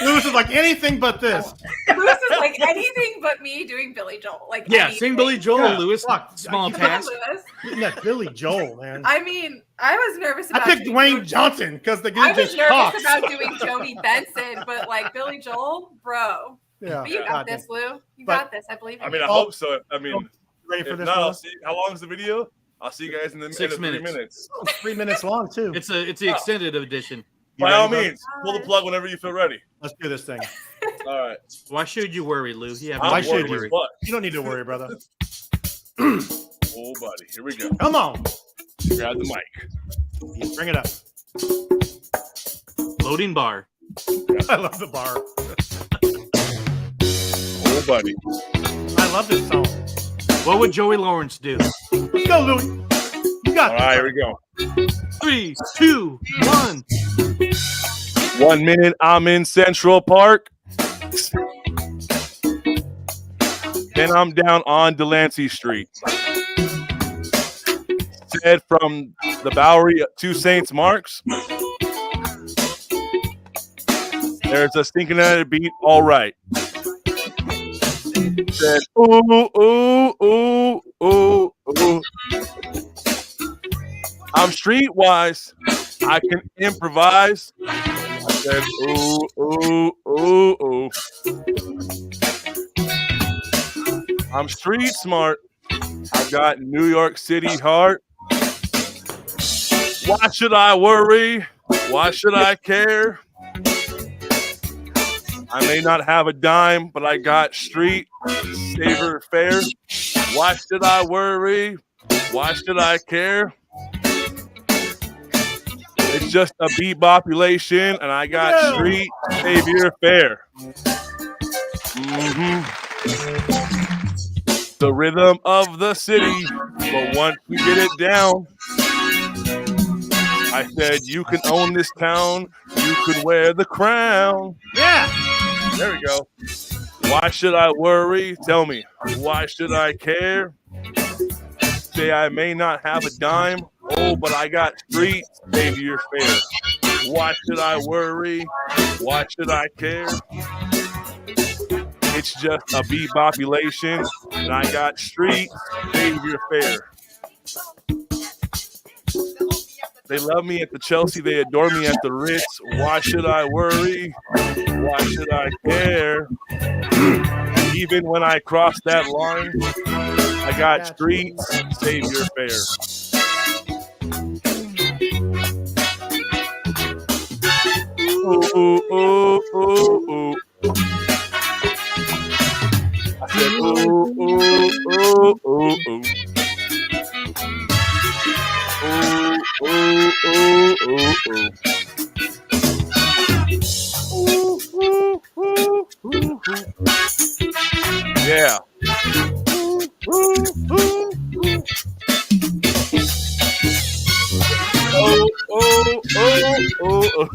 Lewis is like anything but this. Lewis is like anything but me doing Billy Joel. Like yeah, anything. sing Billy Joel, Yeah, Lewis. fuck. Small You task. Lewis. That's Billy Joel, man. I mean, I was nervous I about picked doing Dwayne Johnson because the I dude was just nervous talks. about doing Joni Benson, but like Billy Joel, bro. Yeah, But you got this, Lou. You got this. I believe in I mean, I you. hope so. I mean, Ready for if this? not, I'll Lewis? see. How long is the video? I'll see you guys in the 6 in 3 minutes. minutes. 3 minutes long too. It's the extended edition. You By ready, all brother? means, pull the plug whenever you feel ready. Let's do this thing. All right. Why should you worry, Lou? You have I'm Why no should worried you? as fuck. You don't need to worry, brother. Oh, buddy. Here we go. Come on, Grab the mic. bring it up. Loading bar. I love the bar. Oh, buddy. I love this song. What would Joey Lawrence do? Let's go, Louis. You got All this. right, here we go. 3, 2, 1. 1 minute, I'm in Central Park. Then I'm down on Delancey Street. Said from the Bowery to St. Mark's. There's a stinking at a beat, all right. Said, ooh, ooh, ooh, ooh, ooh. I'm streetwise. I can improvise. I said, ooh, ooh, ooh, ooh. I'm street smart. I got New York City heart. Why should I worry? Why should I care? I may not have a dime, but I got street saver fare. Why should I worry? Why should I care? It's just a beat population, and I got street savior fare. The rhythm of the city, but once we get it down, I said you can own this town, you can wear the crown. Yeah. There we go. Why should I worry? Tell me, why should I care? Say I may not have a dime, oh, but I got street savior fare. Why should I worry? Why should I care? It's just a beat population, and I got street savior fare. They love me at the Chelsea, they adore me at the Ritz. Why should I worry? Why should I care? Even when I cross that line, I got street savior fare. Ooh, ooh, ooh, ooh, ooh. I said, ooh, ooh, ooh, ooh, ooh. Ooh, ooh, ooh, ooh. Ooh, ooh, ooh, ooh, ooh. Yeah. Ooh, ooh, ooh, ooh. Oh, oh, oh, oh, oh.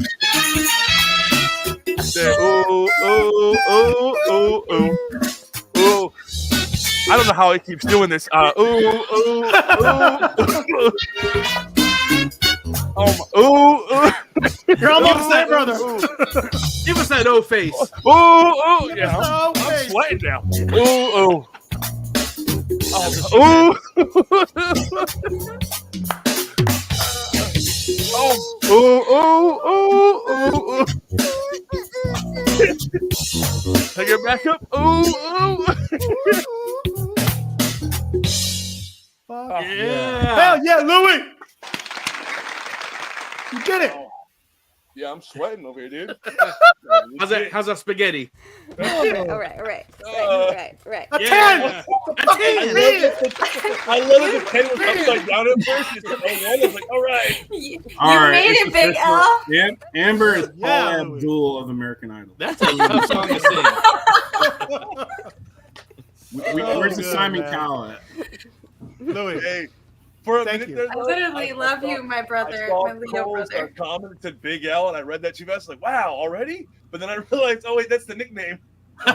Say, ooh, ooh, ooh, ooh, ooh. Ooh. I don't know how it keeps doing this. Ooh, ooh, ooh, ooh. You're almost there, brother. Give us that O face. Ooh, yeah. I'm sweating now. Ooh. Oh, ooh. Take it back up. Ooh. Fuck Yeah. Hell yeah, Louis. You did it. Yeah, I'm sweating over here, dude. How's that spaghetti? All right. A 10! I love it. The 10 was upside down at first. It's like, I was like, all right. You All right, made it's it, Big official. L. Amber is Yeah, Paul Louis. Abdul of American Idol. That's a tough song to sing. Where's the good, Simon man. Cowell at? Louis. Hey, for a Thank minute you. there, I though, literally love you, my I brother, saw my Leo Cole's brother. comment that said Big L, and I read that too fast. Like, wow, already? But then I realized, oh wait, that's the nickname. I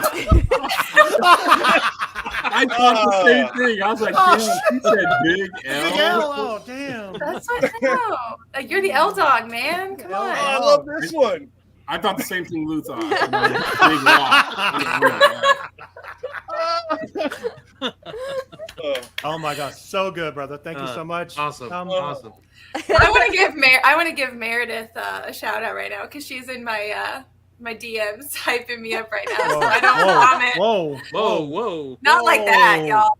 thought the same thing. I was like, damn, he said Big L. Big L. Oh, damn. That's what I know. You're the L dog, man. Come Oh, on. I love this one. I thought the same thing Lou thought. Big Rock. Oh my gosh, so good, brother. Thank you so much. Awesome. Um, Awesome. I want to give Meredith a shout out right now because she's in my my DMs hyping me up right now. So I don't comment. Whoa. Not like that, y'all.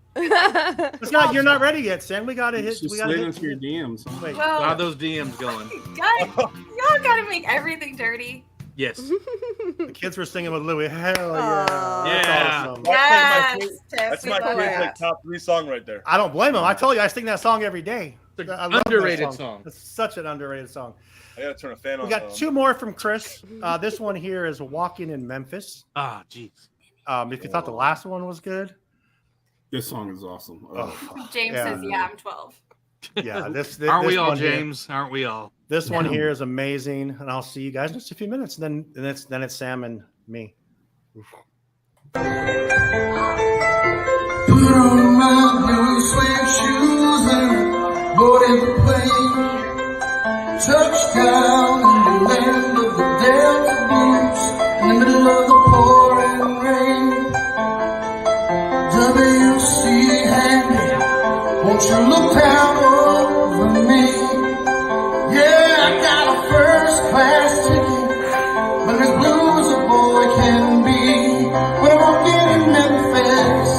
It's not. You're not ready yet, Sam. We gotta hit. She We gotta slid hit. into your DMs. Huh? Wait. Well, How are those DMs going? y'all gotta make everything dirty. Yes. The kids were singing with Louis. Hell yeah. Yeah. That's awesome. Yes, That's Tiff, my we love favorite that. top 3 song right there. I don't blame him. I told you I sing that song every day. It's an I love that underrated song. It's such an underrated song. I gotta turn a fan on. We got 2 more from Chris. This one here is Walking in Memphis. Ah, jeez. If you thought the last one was good, This song is awesome. James Yeah. says, "Yeah, I'm 12." yeah, this Aren't we this all, one here- James? Aren't we all? This one here is amazing, and I'll see you guys in just a few minutes. And then it's Sam and me. Put on my blue suede shoes and boarded the plane. Touchdown in the land of the Delta Blues, in the middle of the pouring rain. WC Handy, won't you look down over me? Yeah, I got a first class ticket, but as blue as a boy can be. When I'm walking in Memphis,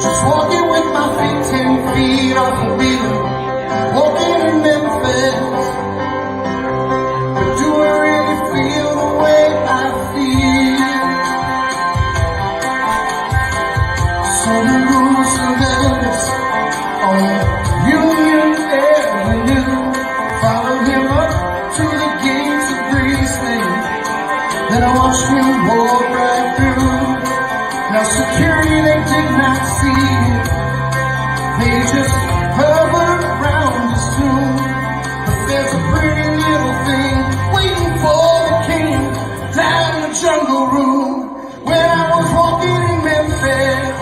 just walking with my feet 10 feet off the beat. Walking in Memphis, but do I really feel the way I feel? Some rules of Memphis on Union Avenue. Follow him up to the gates of Graceland. Then I watched him walk right through. Now security, they did not see him. They just hovered around his tomb. But there's a pretty little thing waiting for the king down in the jungle room. When I was walking in Memphis,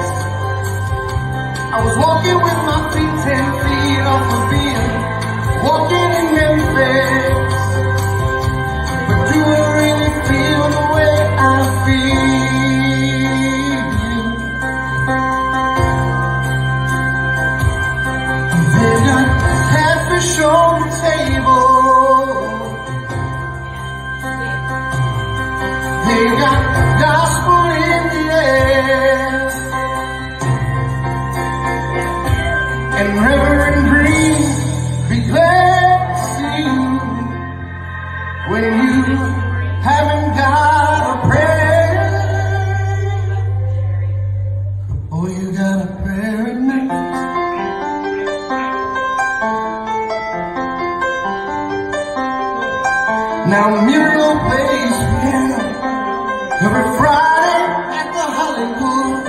I was walking with my feet 10 feet off the beat. Walking in Memphis, but do I really feel the way I feel? They got catfish on the table. They got gospel in the air. And Reverend Green, be glad to see you when you haven't got a prayer. Oh, you got a prayer in me. Now Muriel plays piano every Friday at the Hollywood,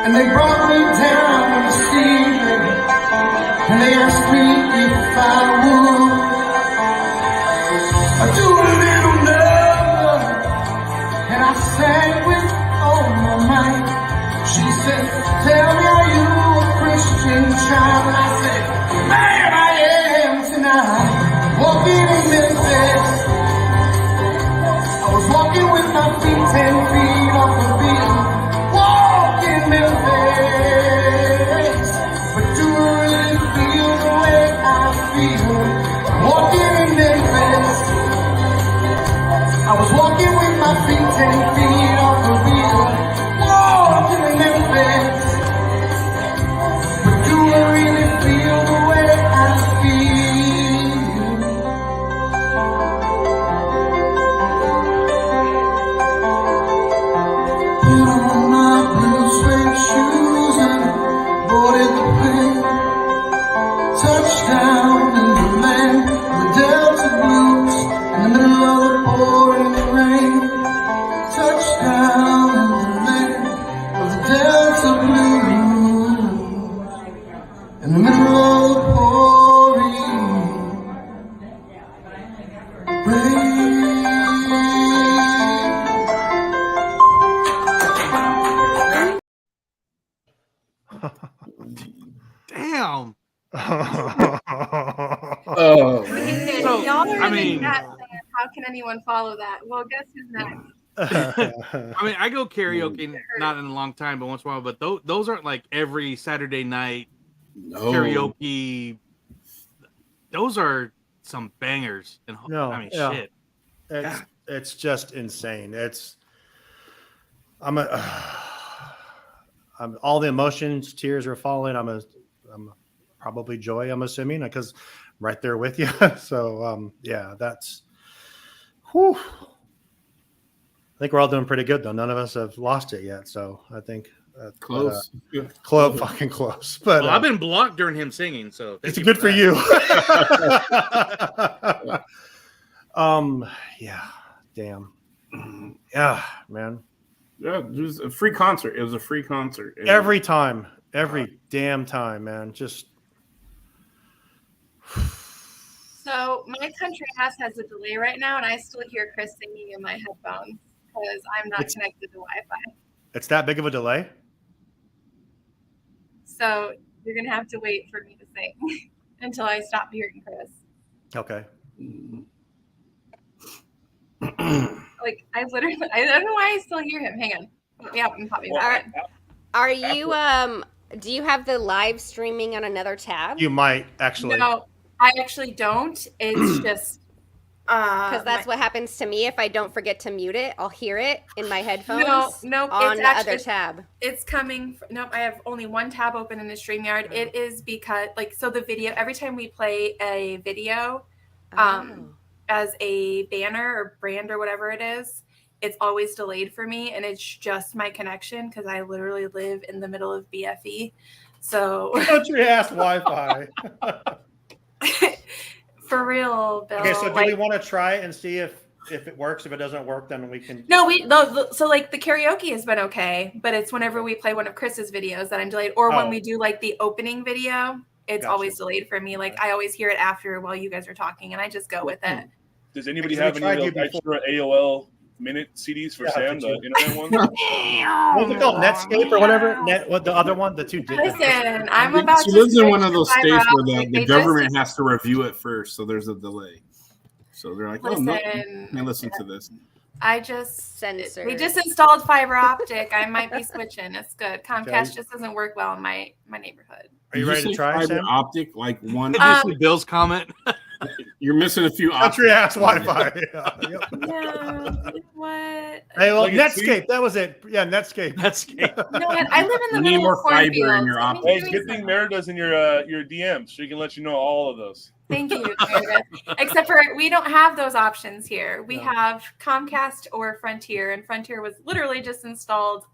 and they brought me down to see them, and they asked me if I would. I do a little number, and I sang with all my might. She said, "Tell me, are you a Christian child?" And I said, "Man, I am tonight." Walking in Memphis, I was walking with my feet 10 feet off the beat. Walking Memphis, but do I really feel the way I feel? open. Touchdown in the land of the Delta Blues, in the middle of the pouring rain. Touchdown in the land of the Delta Blues, in the middle of the pouring rain. Damn. Oh, Okay, So, y'all are I in the mean- chat saying, how can anyone follow that? Well, guess who's next? I mean, I go karaoke not in a long time, but once in a while. But those aren't like every Saturday night no. karaoke. Those are some bangers. And No, I mean, yeah. shit. It's just insane. I'm all the emotions, tears are falling. I'm probably joy, I'm assuming, because I'm right there with you. So yeah, that's whew. I think we're all doing pretty good though. None of us have lost it yet. So I think Close. close, fucking close. But Well, I've been blocked during him singing, so it's good for you. Yeah, damn. Yeah, man. Yeah, it was a free concert. It was a free concert. Every time, every damn time, man. Just So my country house has a delay right now, and I still hear Chris singing in my headphones because I'm not connected to Wi-Fi. it's that big of a delay. So you're gonna have to wait for me to sing until I stop hearing Chris. Okay. Like I don't know why I still hear him. Hang on. Yeah, and pop me back in. Are you do you have the live streaming on another tab? You might actually. No, I actually don't. It's just Because that's what happens to me if I don't forget to mute it. I'll hear it in my headphones. No, on it's the actually, other tab. It's coming. Nope, I have only one tab open in the StreamYard. It is because, so the video. Every time we play a video, as a banner or brand or whatever it is, it's always delayed for me, and it's just my connection because I literally live in the middle of BFE. So country ass Wi-Fi. For real, Bill. Okay, so do we want to try and see if it works? If it doesn't work, then we can. No, so like the karaoke has been okay, but it's whenever we play one of Chris's videos that I'm delayed, or when we do like the opening video, it's always delayed for me. Like I always hear it after while you guys are talking, and I just go with it. Does anybody have any of those extra AOL minute CDs for Sam, the internet one? What's it called? Netscape or whatever? What the other one? The two. Listen, I'm about She to. lives in one of those switch to states fiber where optic. the They government just- has to review it first, so there's a delay. So they're like, oh no, Listen. can't listen to this. I just Censored. we just installed fiber optic. I might be switching. It's good. Comcast just doesn't work well in my neighborhood. Are you Did ready to say try, fiber Sam? optic like one? Did you see Bill's comment? You're missing a few Country ass optics. Wi-Fi. Yeah. Yeah. What? Hey, well, Like a Netscape. That was it. Yeah, Netscape. Netscape. You know what? I live in the You need middle more of fiber in cornfields. your Let me optics. Hey, give you good thing some- Merida's in your DMs. She can let you know all of those. Thank you, Meredith. Except for we don't have those options here. We have Comcast or Frontier, and Frontier was literally just installed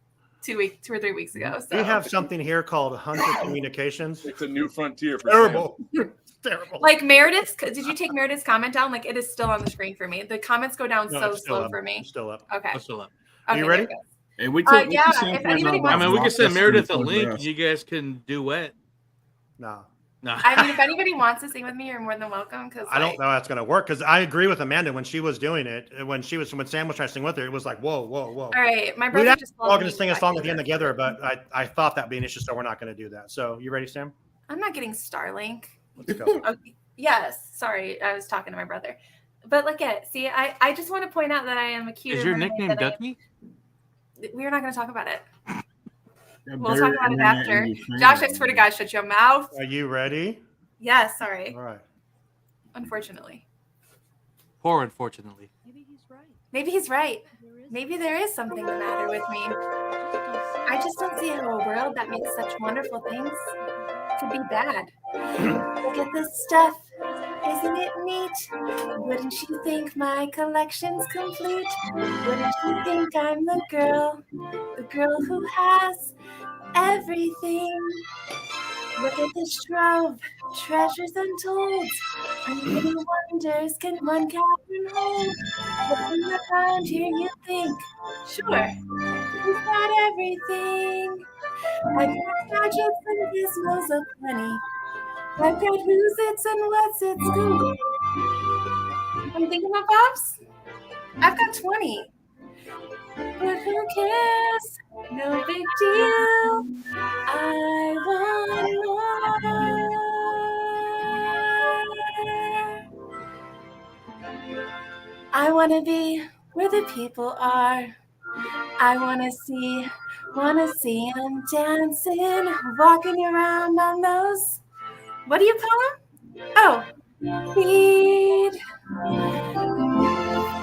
2 or 3 weeks ago. So We have something here called Hunter Communications. It's a new frontier for Terrible. Terrible. like Meredith's. Did you take Meredith's comment down? Like it is still on the screen for me. The comments go down No, so it's still slow up. for me. It's still up. Okay. That's still up. Are you Okay, ready? there it goes. Hey, we Yeah, if anybody I mean, we wants can send Meredith a link. And you guys can duet. No. No. I mean, if anybody wants to sing with me, you're more than welcome. Because I don't know how that's going to work because I agree with Amanda when she was doing it. When Sam was trying to sing with her, it was like, whoa, whoa, whoa. All right, my We'd brother have just all told going me to sing a that song he at the end does together, it. but I thought that'd be an issue, so we're not going to do that. So you ready, Sam? I'm not getting Starlink. Let's go. Okay. Yes, sorry, I was talking to my brother. But look at see, I just want to point out that I am a cute. Is your nickname Ducky? We're not going to talk about it. Yeah, We'll better talk about it internet after. in Ukraine. Josh, I swear to God, shut your mouth. Are you ready? Yes, sorry. All right. Unfortunately. Poor, unfortunately. Maybe he's right. Maybe there is something the matter with me. I just don't see how a world that makes such wonderful things could be bad. Look at this stuff. Isn't it neat? Wouldn't you think my collection's complete? Wouldn't you think I'm the girl who has everything? Look at this trove, treasures untold. How many wonders can one cavern hold? Looking around here, you think, sure, we've got everything. I've got gadgets and gizmos aplenty. I've got who's its and what's its Google. I'm thinking about Bob's. I've got 20. But who cares? No big deal. I want more. I want to be where the people are. I want to see them dancing, walking around on those. What do you call them? Oh, feet.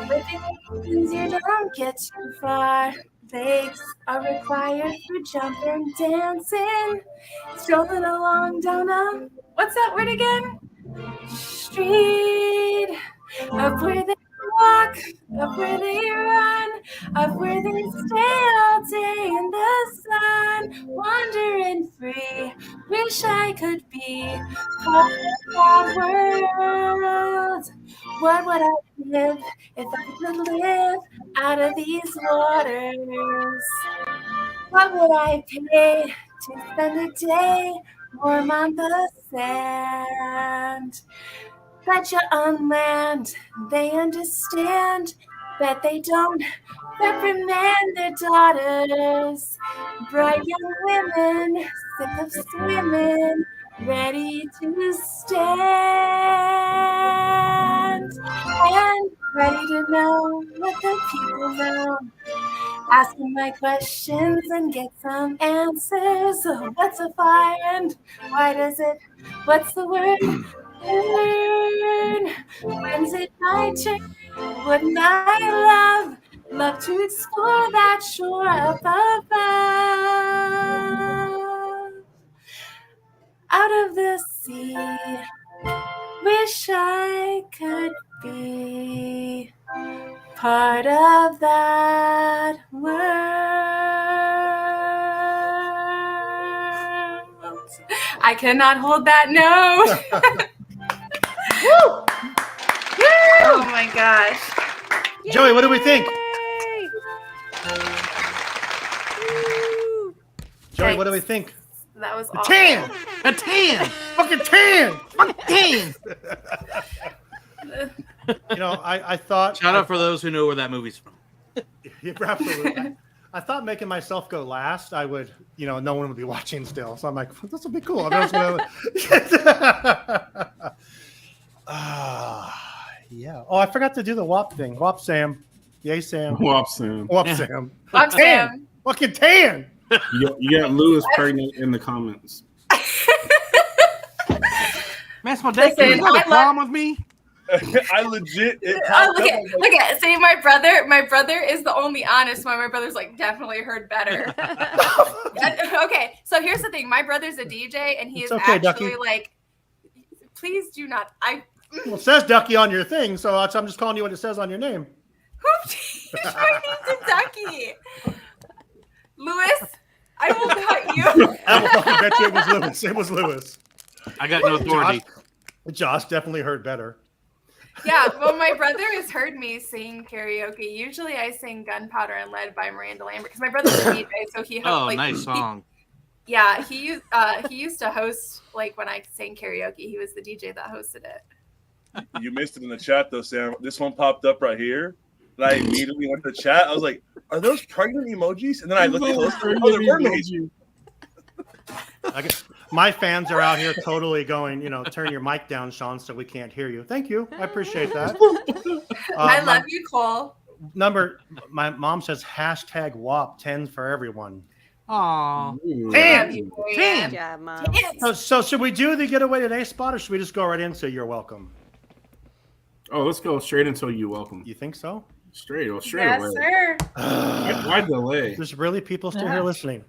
With things you don't get too far. Legs are required for jumping, dancing, strolling along down a, what's that word again? Street. Up where they walk, up where they run, up where they stay all day in the sun, wandering free. Wish I could be part of that world. What would I give if I could live out of these waters? What would I pay to spend a day warm on the sand? Bet you on land, they understand. Bet they don't reprimand their daughters. Bright young women, sick of swimming, ready to stand. And ready to know what the people know. Asking my questions and get some answers. What's a fire and why does it? What's the word? Burn. When's it my turn? Wouldn't I love to explore that shore up above? Out of the sea, wish I could be part of that world. I cannot hold that note. Woo! Oh my gosh. Joey, what do we think? Joey, what do we think? That was A awesome. 10! A 10! Fucking 10! Fucking 10! You know, I thought... Shout out for those who know where that movie's from. Yeah, absolutely. I thought making myself go last, I would, you know, no one would be watching still. So I'm like, this will be cool. Yeah. Oh, I forgot to do the WAP thing. WAP Sam. Yay, Sam. WAP Sam. WAP Sam. WAP Sam. Fucking 10. You got Lewis pregnant in the comments. Man, my dad Listen, you got a problem with me? I legit. Oh, look at. See, my brother is the only honest one. My brother's like definitely heard better. Okay, so here's the thing. My brother's a DJ, and he It's is okay, actually Ducky. like, please do not. Well, it says Ducky on your thing, so I'm just calling you what it says on your name. Who changed my name to Ducky? Lewis, I will cut you. I will fucking bet you it was Lewis. It was Lewis. I got no authority. Josh definitely heard better. Yeah, well, my brother has heard me sing karaoke. Usually I sing Gunpowder and Lead by Miranda Lambert because my brother's a DJ, so he Oh, like, nice song. He used to host, like, when I sang karaoke, he was the DJ that hosted it. You missed it in the chat though, Sam. This one popped up right here. And I immediately went to the chat. I was like, "Are those pregnant emojis?" And then I looked closer. Oh, they're mermaids. My fans are out here totally going, you know, turn your mic down, Sean, so we can't hear you. Thank you. I appreciate that. I love you, Cole. My mom says hashtag WAP 10 for everyone. Aw. 10! Good job, Mom. So should we do the getaway today spot, or should we just go right into you're welcome? Oh, let's go straight until you welcome. You think so? Straight away. Yes, sir. Why delay? There's really people still here listening.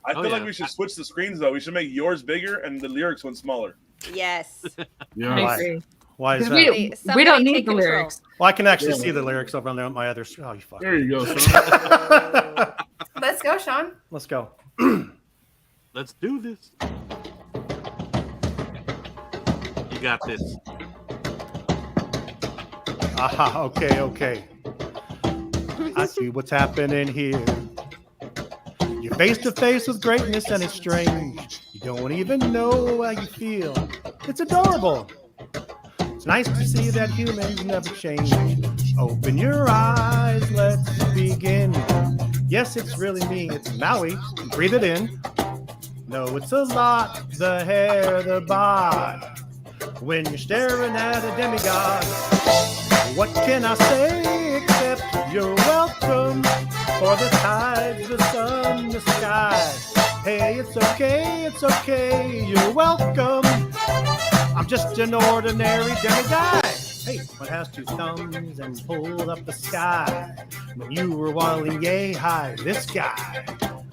I feel like we should switch the screens though. We should make yours bigger and the lyrics one smaller. Yes. Yeah. I agree. Why is that? Somebody We don't take need the control. lyrics. Well, I can actually see the lyrics over on my other. Oh, you fuck. There you go, Sean. Let's go, Sean. Let's go. Let's do this. got this. Aha, okay. I see what's happening here. You're face to face with greatness and it's strange. You don't even know how you feel. It's adorable. It's nice to see that humans never change. Open your eyes, let's begin. Yes, it's really me, it's Maui. Breathe it in. No, it's a lot, the hair, the bod. When you're staring at a demigod, what can I say except you're welcome? For the tides, the sun, the sky. Hey, it's okay, you're welcome. I'm just an ordinary demigod. Hey, what has two thumbs and pulled up the sky? When you were waddling yay high, this guy.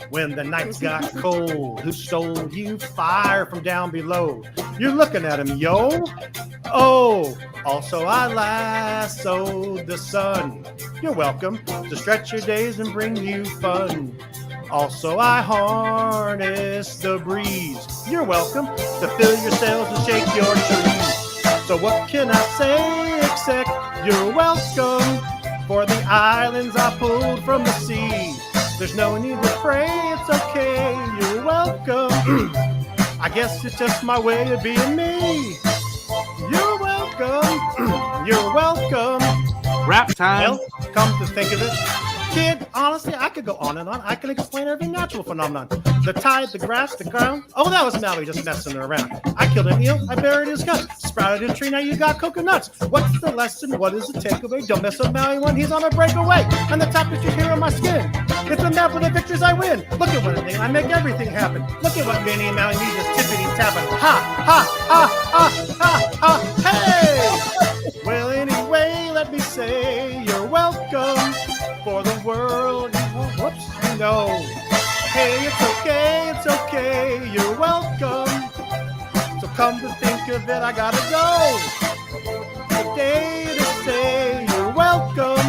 When the nights got cold, who stole you fire from down below? You're looking at him, yo. Oh, also I lassoed the sun. You're welcome to stretch your days and bring you fun. Also I harness the breeze. You're welcome to fill your sails and shake your trees. So what can I say except you're welcome for the islands I pulled from the sea. There's no need to pray, it's okay, you're welcome. I guess it's just my way of being me. You're welcome, you're welcome. Rap time. Well, come to think of it, kid, honestly, I could go on and on. I can explain every natural phenomenon. The tide, the grass, the ground. Oh, that was Maui just messing around. I killed an eel, I buried his guts. Sprouted a tree, now you got coconuts. What's the lesson? What is the takeaway? Don't mess with Maui when he's on a breakaway. And the tapestry here on my skin. It's a map of the victories I win. Look at what I make everything happen. Look at what Minnie and Maui need is tippity tapping. Ha, ha, ha, ha, ha, ha, hey! Well, anyway, let me say you're welcome for the world. Whoops, you know. Hey, it's okay, you're welcome. So come to think of it, I gotta go. Today to say you're welcome,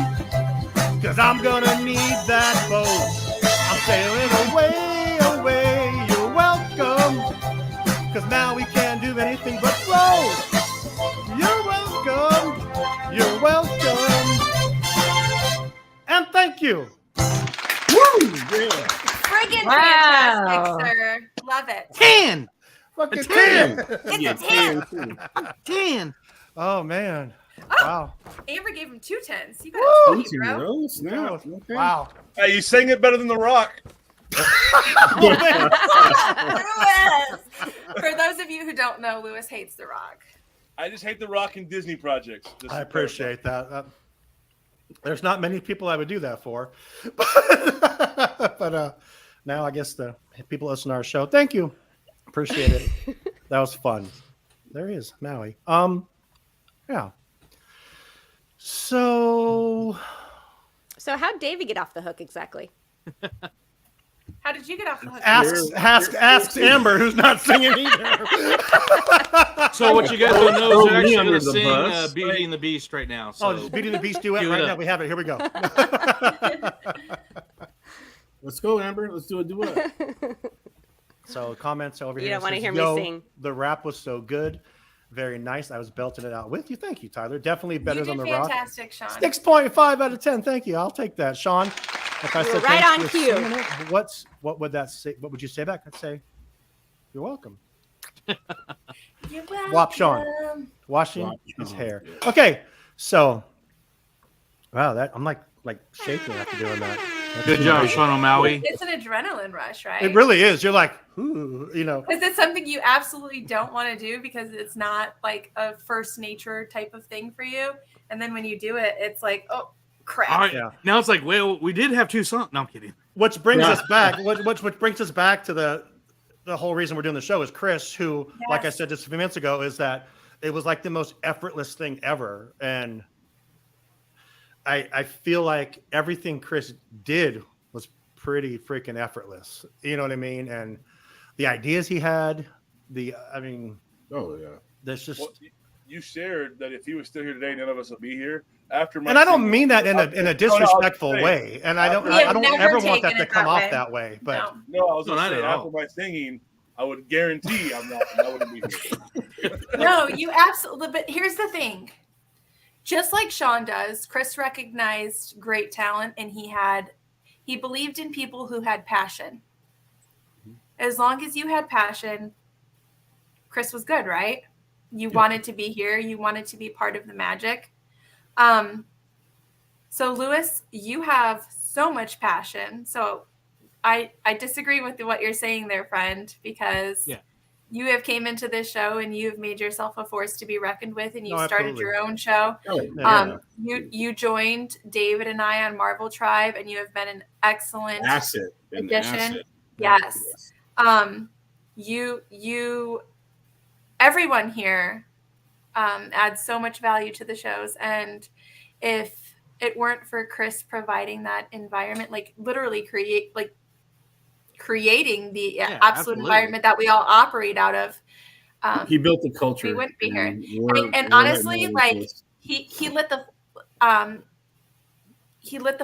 cause I'm gonna need that boat. I'm sailing away, you're welcome, cause now we can't do anything but float. You're welcome, and thank you. Woo! Yeah. Friggin' Wow. fantastic, sir. Love it. 10. Fucking A 10. It's a 10. 10. Oh man. Oh, Wow. Amber gave him 2 10s. You got Woo! a 20, bro. Oh, snap. Okay. Wow. Hey, you sang it better than The Rock. Lewis! For those of you who don't know, Lewis hates The Rock. I just hate The Rock and Disney projects. Just I to appreciate that. There's not many people I would do that for, but now I guess the people listen to our show. Thank you, appreciate it. That was fun. There he is, Maui. Yeah. So how'd Davey get off the hook exactly? How did you get off the hook? ask Amber, who's not singing either. So what you guys don't know is they're actually under going to the sing bus. Beauty and the Beast right now. So. Oh, just Beauty and the Beast duet Cue it right up. now. We have it. Here we go. Let's go, Amber. Let's do a duet. So comments over You here. don't wanna says, hear me "Yo, sing." The rap was so good. Very nice. I was belting it out with you. Thank you, Tyler. Definitely better You than did The Rock. fantastic, Sean. 6.5 out of 10. Thank you. I'll take that, Sean. If I You said were right thanks on for cue. singing it, what would that say? What would you say back? I'd say, "You're welcome." You're welcome. Wop Sean. Washing Wop his Sean, hair. yeah. Okay, so wow, that I'm like shaking after doing that. That's Good job, amazing. Sean O'Malley. It's an adrenaline rush, right? It really is. You're like, ooh, you know. Because it's something you absolutely don't want to do because it's not like a first nature type of thing for you. And then when you do it, it's like, oh, crap. All right. Yeah. Now it's like, well, we did have 2 songs. No, I'm kidding. Which brings us back. Which brings us back to the whole reason we're doing the show is Chris, who, like I Yes. said just a few minutes ago, is that it was like the most effortless thing ever, and I feel like everything Chris did was pretty freaking effortless. You know what I mean? And the ideas he had, Oh, yeah. there's just. Well, you shared that if he was still here today, none of us would be here. After my And I don't singing- mean that in a disrespectful saying, way, and I don't We have ever never want that taken to it come that off way. that way. But No. No, I was No, going not to say, at all. after my singing, I would guarantee I wouldn't be here. No, you absolutely. But here's the thing. Just like Sean does, Chris recognized great talent, and he believed in people who had passion. As long as you had passion, Chris was good, right? You wanted to be here. You wanted to be part of the magic. So Lewis, you have so much passion. So I disagree with what you're saying there, friend, because you have came into this show and you've made yourself a force to be reckoned with, and you started your own show. You joined David and I on Marvel Tribe, and you have been an excellent addition. Yes. You everyone here adds so much value to the shows, and if it weren't for Chris providing that environment, like literally creating the absolute environment that we all operate out of, he built the culture. We wouldn't be here. And honestly, like he lit the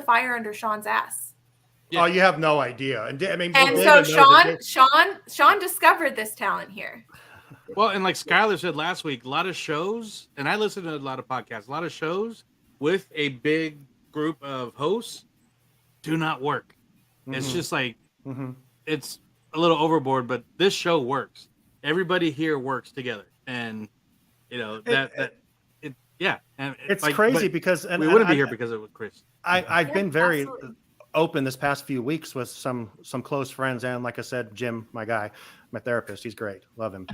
fire under Sean's ass. Oh, you have no idea. And I mean, and so Sean discovered this talent here. Well, and like Skylar said last week, a lot of shows, and I listen to a lot of podcasts, a lot of shows with a big group of hosts do not work. Mm-hmm. It's just like, it's a little overboard, but this show works. Everybody here works together. And, you know, and it's like, crazy because we wouldn't be here because of Chris. I've been very open this past few weeks with some close friends. And like I said, Jim, my guy, my therapist, he's great. Love him.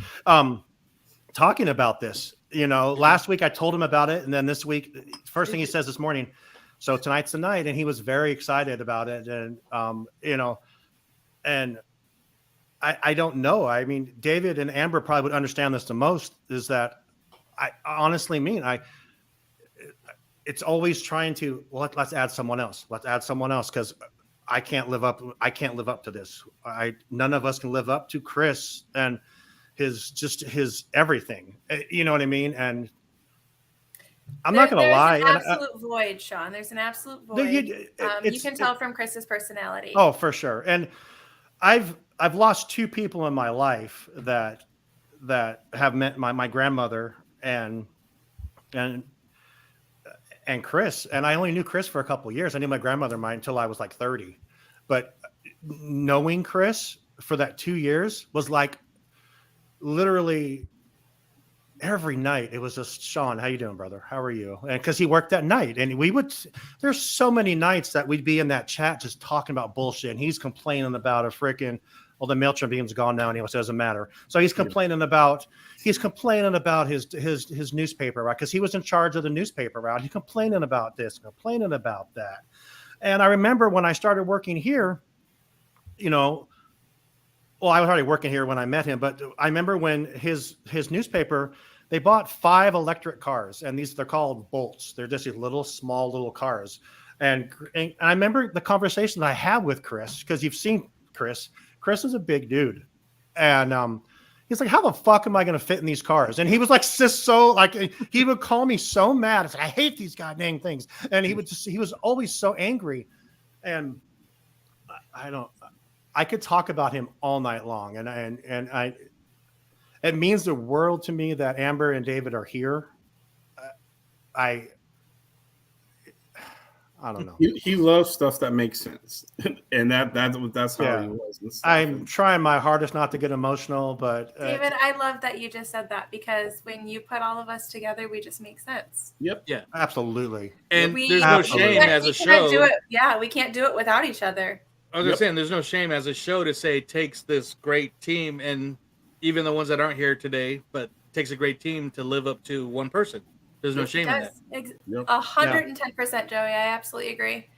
Talking about this, you know, last week I told him about it. And then this week, first thing he says this morning, so tonight's the night. And he was very excited about it. And, you know, and I don't know. I mean, David and Amber probably would understand this the most, is that I honestly mean, it's always trying to, well, let's add someone else. Let's add someone else. Cause I can't live up to this. None of us can live up to Chris and his everything. You know what I mean? And I'm not going to lie. There's an absolute void, Sean. There's an absolute void. You can tell from Chris's personality. Oh, for sure. And I've lost two people in my life that have met my grandmother and Chris. And I only knew Chris for a couple of years. I knew my grandmother until I was like 30. But knowing Chris for that 2 years was like literally every night. It was just, Sean, how you doing, brother? How are you? And because he worked that night, and there's so many nights that we'd be in that chat just talking about bullshit. And he's complaining about the MailChimp beam's gone now, and it doesn't matter. So he's complaining about his newspaper route, because he was in charge of the newspaper route. He's complaining about this, complaining about that. And I remember when I started working here, you know, well, I was already working here when I met him, but I remember when his newspaper, they bought 5 electric cars, and they're called Walts. They're just these small little cars. And I remember the conversation that I had with Chris, because you've seen Chris. Chris is a big dude. And he's like, how the fuck am I going to fit in these cars? And he was like, he would call me so mad. I hate these goddamn things. And he was always so angry. And I could talk about him all night long. And it means the world to me that Amber and David are here. I don't know. He loves stuff that makes sense, and that's how he was. I'm trying my hardest not to get emotional, but David, I love that you just said that, because when you put all of us together, we just make sense. Yep. Yeah. Absolutely. And there's no shame as a show. We can't do it without each other. I was just saying, there's no shame as a show to say it takes this great team, and even the ones that aren't here today, but it takes a great team to live up to one person. There's no shame in that. 110%, Joey. I absolutely agree.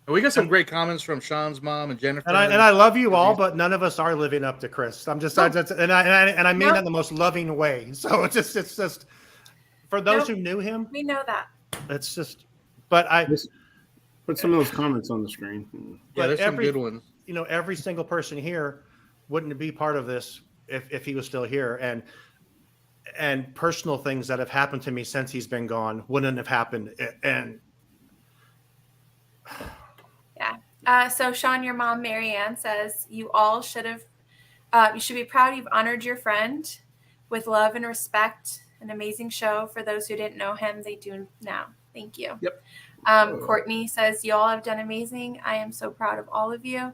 And we got some great comments from Sean's mom and Jennifer. And I love you all, but none of us are living up to Chris. I'm just, and I mean that in the most loving way. So it's just for those who knew him. We know that. It's just, but I put some of those comments on the screen. Yeah, there's some good ones. You know, every single person here wouldn't be part of this if he was still here, and personal things that have happened to me since he's been gone wouldn't have happened. And yeah. So Sean, your mom, Mary Ann, says you all should have, you should be proud you've honored your friend with love and respect. An amazing show. For those who didn't know him, they do now. Thank you. Yep. Courtney says, you all have done amazing. I am so proud of all of you.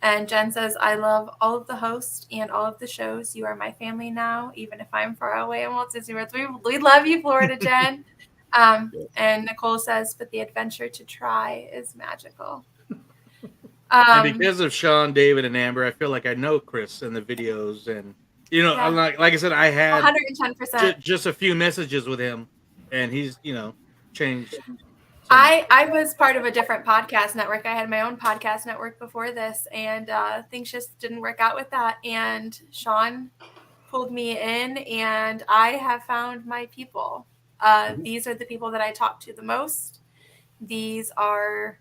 And Jen says, I love all of the hosts and all of the shows. You are my family now, even if I'm far away in Walt Disney World. We love you, Florida, Jen. And Nicole says, but the adventure to try is magical. And because of Sean, David, and Amber, I feel like I know Chris in the videos. And, you know, Yeah. like I said, I had 110%. just a few messages with him, and he's, you know, changed. I was part of a different podcast network. I had my own podcast network before this, and things just didn't work out with that. And Sean pulled me in, and I have found my people. These are the people that I talk to the most. These are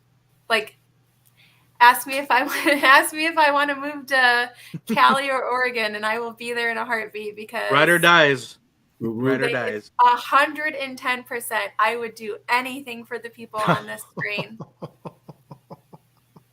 like, ask me if I want to move to Cali or Oregon, and I will be there in a heartbeat because Ride or dies. Ride or dies. 110%. I would do anything for the people on this screen.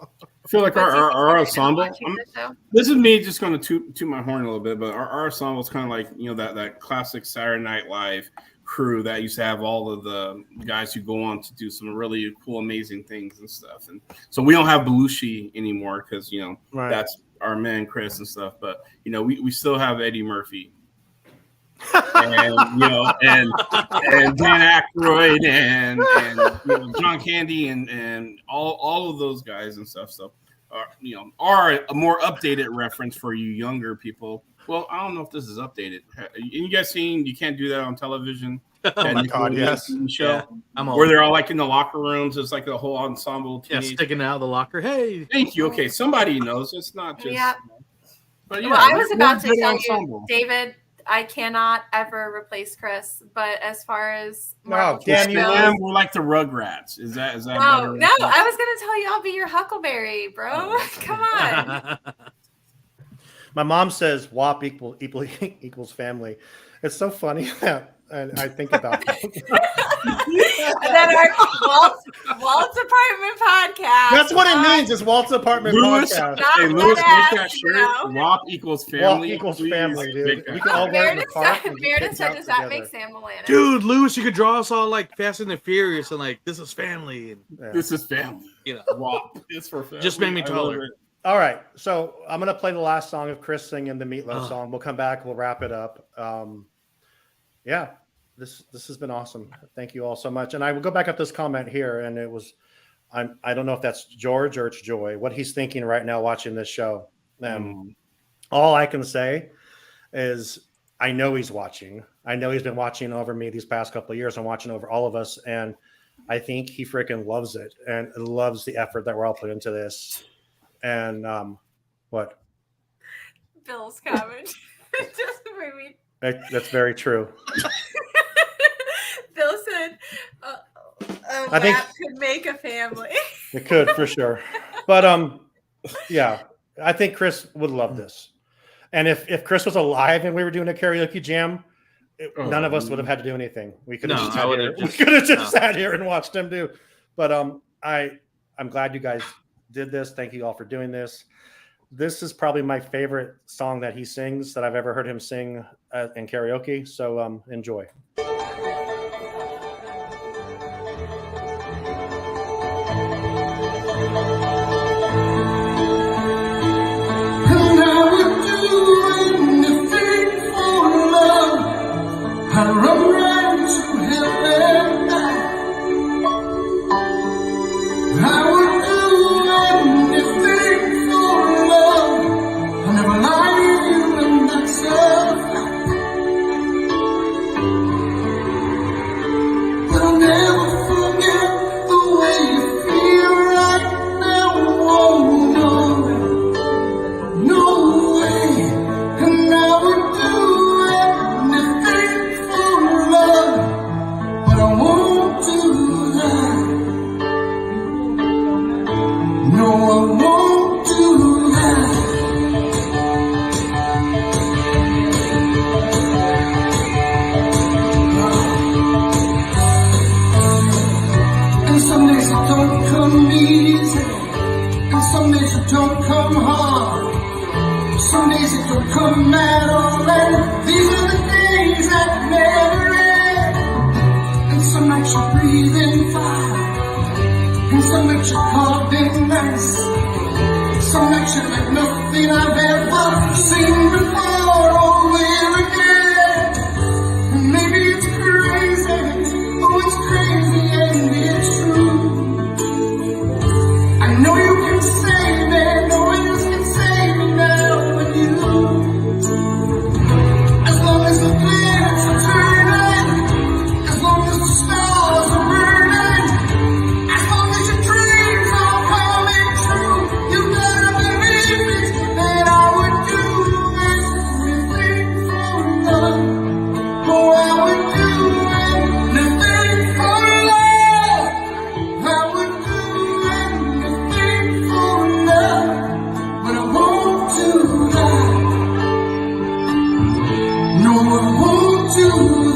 I feel like our ensemble. Watching the show. This is me just going to toot my horn a little bit, but our ensemble is kind of like, you know, that classic Saturday Night Live crew that used to have all of the guys who go on to do some really cool, amazing things and stuff. And so we don't have Belushi anymore because, you know, that's our man Chris and stuff. But, you know, we still have Eddie Murphy. And you know, and Dan Aykroyd and you know, John Candy and all of those guys and stuff. So, you know, are a more updated reference for you younger people. Well, I don't know if this is updated. You guys seen You Can't Do That on Television? Oh my God, yes. Show Yeah, I'm where they're all like in the locker rooms. It's like a whole ensemble. Yeah, sticking out of the locker. Hey, thank you. Okay, somebody knows. It's not just. Yeah. But yeah, Well, I was we're about a to good tell ensemble. you, David, I cannot ever replace Chris. But as far as Oh, damn you! Damn, we're like the Rugrats. Is that no, better? I was gonna tell you I'll be your Huckleberry, bro. Come on. My mom says WAP equals family. It's so funny that and I think about that. And then our Walts Apartment podcast. That's what it means. It's Walts Apartment Lewis, podcast. hey, Lewis, make that shirt. WAP equals family. WAP equals Please family, dude. make that. We can all wear it in the park. Meredith said, does that make Sam Milano? dude, Lewis, you could draw us all like Fast and the Furious and like this is family. And, Yeah. This is family. you know, WAP. It's for family. just made me I love taller. it. All right, so I'm gonna play the last song of Chris singing the Meatloaf song. We'll come back. We'll wrap it up. Yeah, this has been awesome. Thank you all so much. And I will go back up this comment here, and it was, I don't know if that's George or it's Joy. What he's thinking right now watching this show. All I can say is I know he's watching. I know he's been watching over me these past couple of years and watching over all of us, and I think he freaking loves it and loves the effort that we're all put into this. And what? Bill's comment. Just for me. That's very true. Bill said, I think could make a family. it could for sure. But yeah, I think Chris would love this. And if Chris was alive and we were doing a karaoke jam, none of us would have had to do anything. We could have just sat here and watched him do. But I'm glad you guys did this. Thank you all for doing this. This is probably my favorite song that he sings that I've ever heard him sing in karaoke. So enjoy. And I would do anything for love. I run right to heaven. I would do anything for love. I never lie to you, and that's a fact. But I'll never forget the way you feel right now. Oh, no way. And I would do anything for love, but I won't do that. No, I won't do that. And some days it don't come easy, and some days it don't come hard. Some days it don't come at all, and these are the days like nothing I've ever seen before. Over again. And maybe it's crazy. Oh, it's crazy and it's true. I know you can save me. No one else can save me now but you. As long as the planets are turning, as long as the stars are burning, as long as your dreams are coming true, you better believe it, that I would do anything for love. Oh, I would do anything for love. I would do anything for love, but I won't do that. No, I won't do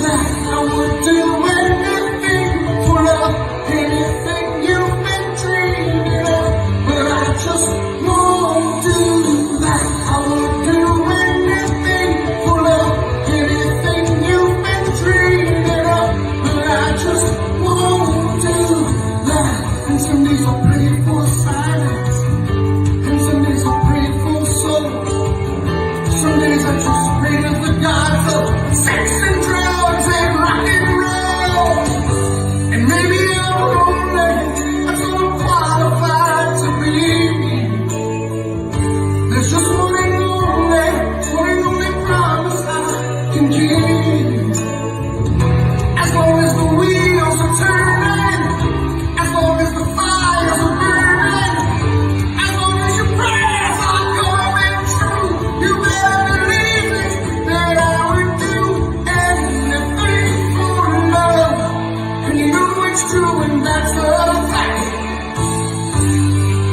that. I would do anything for love, anything you've been dreaming of, but I just won't do that. I would do anything for love, anything you've been dreaming of, but I just won't do that. And some days I pray for silence, and some days I pray for soul. Some days I just pray to the gods of sex and drugs and rock and roll. And maybe I'm lonely, that's all I'm qualified to be. There's just one and only promise I can give. As long as the wheels are turning, as long as the fires are burning, as long as your prayers are coming true, you better believe it, that I would do anything for love. And you know it's true, and that's a fact.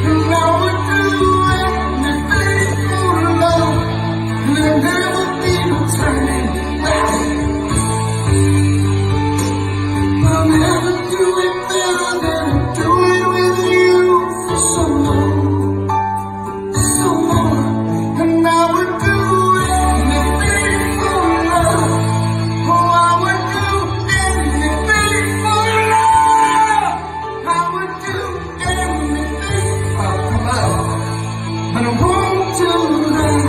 And I would do anything for love, and there'll never be no turning back. I'll never do it better than do it with you for so long. So long, and I would do anything for love. Oh, I would do anything for love. I would do anything for love, but I won't do that.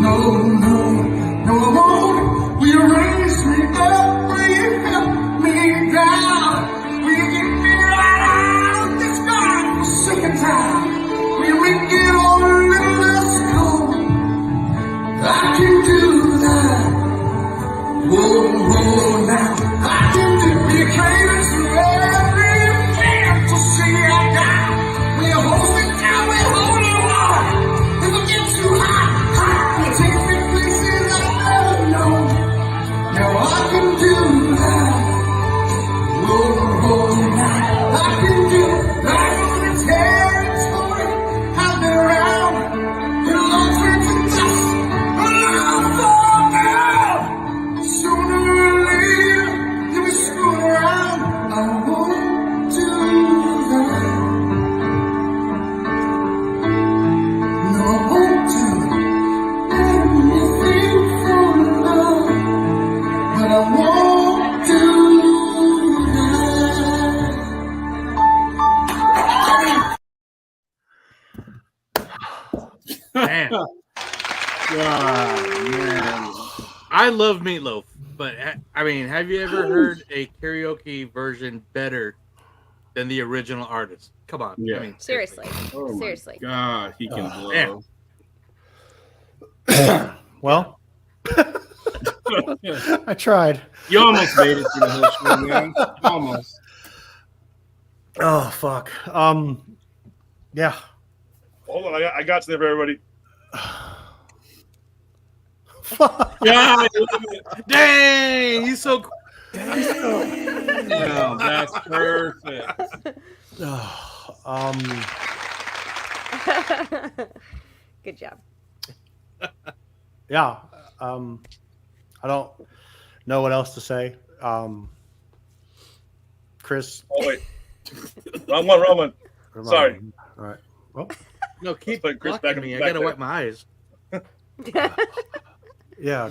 No, no, no, I won't. Will you raise me up? Will you help me down? Will you get me right out of this God-forsaken town? Will you make it all a little less cold? I can do that. Whoa, whoa, now I can do it. Cadence to every fantasy I got. Will you hold me down? Will you hold me on? If I get too hot, will you take me places I've never known? Now I can do that. Whoa, whoa, now I can do that. The territory I've been around. It'll all turn to dust. I'll fall down. Sooner or later, you'll be screwing around. I won't do that. No, I won't do anything for love, but I won't do Man, God, man. I love Meatloaf, but I mean, have you ever heard a karaoke version better than the original artist? Come on. Yeah. I mean, Seriously. Oh my Seriously. God, he can blow. Yeah. Well, I tried. You almost made it through the whole show, man. Almost. Oh fuck. Yeah. Hold on, I got something for everybody. Fuck. Yeah, Dang, he's so cool. no, that's perfect. Good job. Yeah. I don't know what else to say. Chris. Oh wait, wrong one. Sorry. All right. Well, No, keep Let's put Chris blocking back me. I back gotta there. wipe my eyes. yeah. Yeah.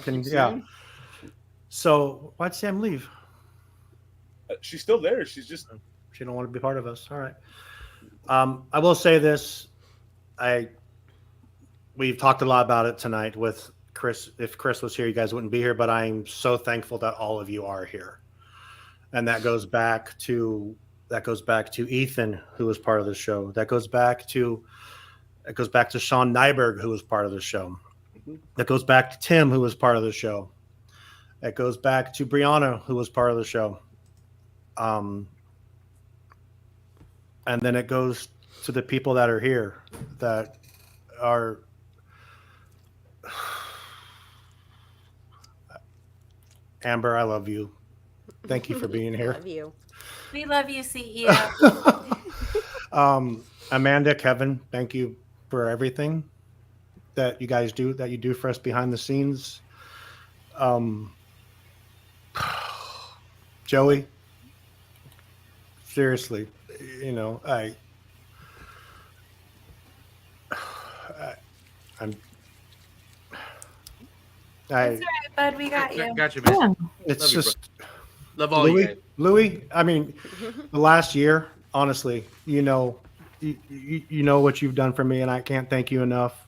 So why'd Sam leave? She's still there. She's just She don't want to be part of us. All right. I will say this. I we've talked a lot about it tonight with Chris. If Chris was here, you guys wouldn't be here, but I'm so thankful that all of you are here. And that goes back to Ethan, who was part of the show. That goes back to Sean Nyberg, who was part of the show. That goes back to Tim, who was part of the show. That goes back to Brianna, who was part of the show. And then it goes to the people that are here that are Amber, I love you. Thank you for being here. Love you. We love you, CEO. Amanda, Kevin, thank you for everything that you guys do, that you do for us behind the scenes. Joey, seriously, you know, That's all right, bud. We got you. Got you, man. It's Love you, just Love all you guys. Louis. I mean, the last year, honestly, you know what you've done for me, and I can't thank you enough.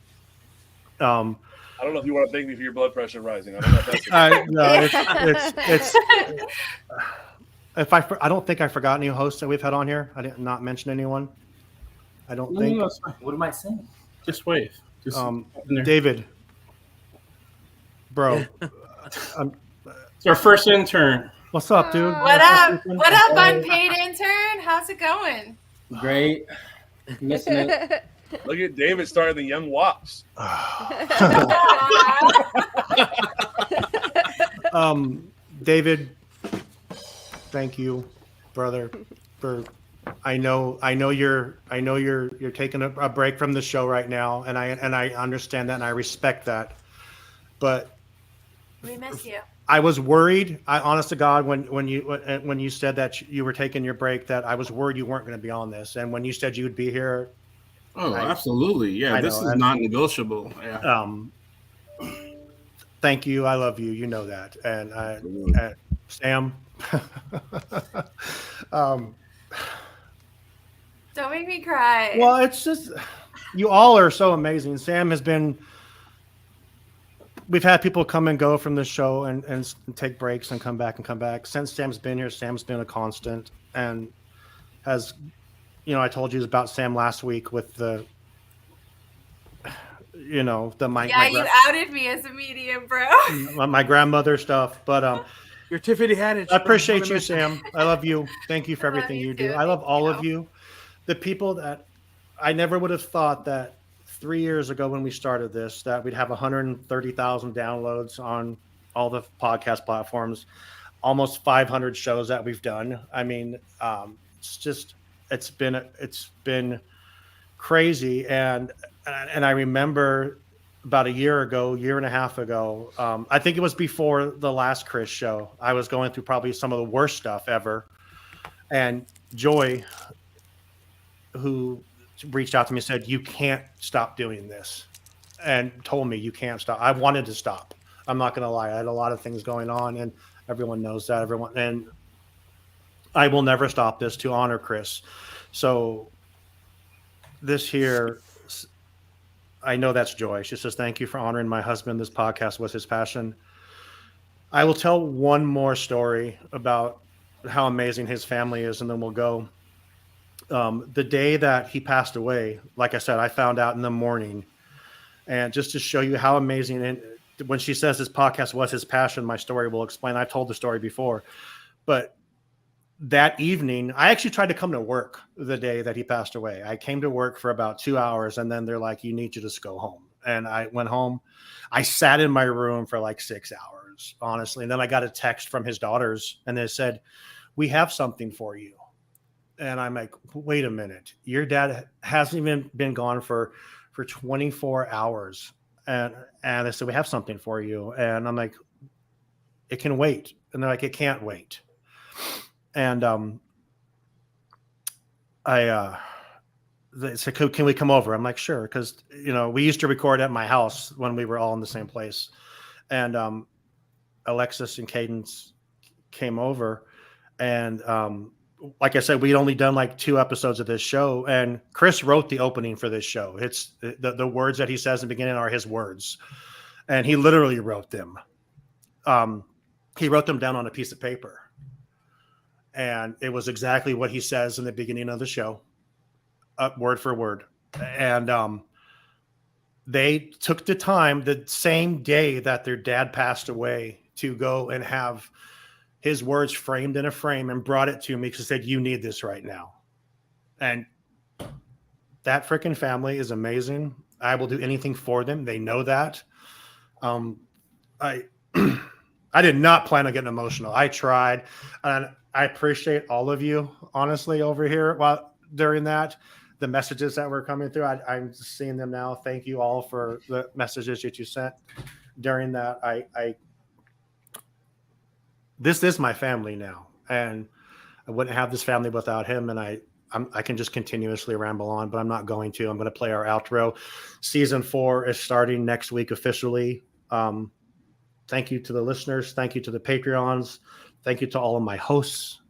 I don't know if you want to thank me for your blood pressure rising. I don't know if that's it's I don't think I forgot any hosts that we've had on here. I did not mention anyone. I don't think. No, what am I saying? Just wave. Just David, bro. It's our first intern. What's up, dude? What up? What up, unpaid intern? How's it going? Great. Missing it. Look at David starting the young Walts. David, thank you, brother, for I know you're taking a break from the show right now, and I understand that and I respect that. But we miss you. I was worried. I honest to God, when you said that you were taking your break, that I was worried you weren't going to be on this. And when you said you would be here, absolutely, yeah, this is not negotiable. Yeah. Thank you. I love you. You know that. And Sam. Don't make me cry. Well, it's just you all are so amazing. Sam has been. We've had people come and go from the show and take breaks and come back. Since Sam's been here, Sam's been a constant and has, I told you about Sam last week with the, my you outed me as a medium, bro. My grandmother stuff, but your Tiffany Haddish. I appreciate you, Sam. I love you. Thank you for everything you do. I love all of you. The people that I never would have thought that 3 years ago when we started this, that we'd have 130,000 downloads on all the podcast platforms, almost 500 shows that we've done. I mean, it's been crazy. And I remember about a year and a half ago, I think it was before the last Chris show, I was going through probably some of the worst stuff ever. And Joy, who reached out to me and said, you can't stop doing this, and told me you can't stop. I wanted to stop. I'm not going to lie. I had a lot of things going on, and everyone knows that. And I will never stop this to honor Chris. So this here, I know that's Joy. She says, thank you for honoring my husband. This podcast was his passion. I will tell one more story about how amazing his family is, and then we'll go. The day that he passed away, like I said, I found out in the morning, and just to show you how amazing. And when she says this podcast was his passion, my story will explain. I've told the story before, but that evening, I actually tried to come to work the day that he passed away. I came to work for about 2 hours, and then they're like, you need to just go home. And I went home. I sat in my room for like 6 hours, honestly. And then I got a text from his daughters, and they said, we have something for you. And I'm like, wait a minute, your dad hasn't even been gone for 24 hours. And they said, we have something for you. And I'm like, it can wait. And they're like, it can't wait. And they said, can we come over? I'm like, sure. Because, we used to record at my house when we were all in the same place. And Alexis and Cadence came over, and like I said, we'd only done like 2 episodes of this show, and Chris wrote the opening for this show. It's the words that he says in the beginning are his words, and he literally wrote them. He wrote them down on a piece of paper, and it was exactly what he says in the beginning of the show, word for word. And they took the time the same day that their dad passed away to go and have his words framed in a frame and brought it to me because said, "You need this right now." And that freaking family is amazing. I will do anything for them. They know that. I did not plan on getting emotional. I tried, and I appreciate all of you, honestly, over here during that. The messages that were coming through, I'm seeing them now. Thank you all for the messages that you sent during that. This is my family now, and I wouldn't have this family without him. And I can just continuously ramble on, but I'm not going to. I'm going to play our outro. Season 4 is starting next week officially. Thank you to the listeners. Thank you to the Patreons. Thank you to all of my hosts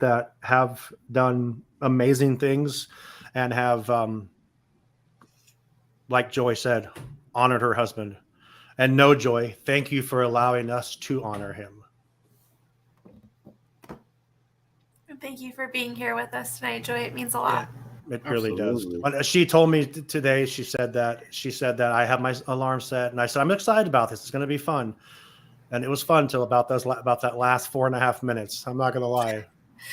that have done amazing things and have, like Joy said, honored her husband. And no, Joy, thank you for allowing us to honor him. Thank you for being here with us tonight, Joy. It means a lot. It really does. She told me today, she said that I have my alarm set, and I said, I'm excited about this. It's going to be fun. And it was fun till about that last 4.5 minutes. I'm not going to lie.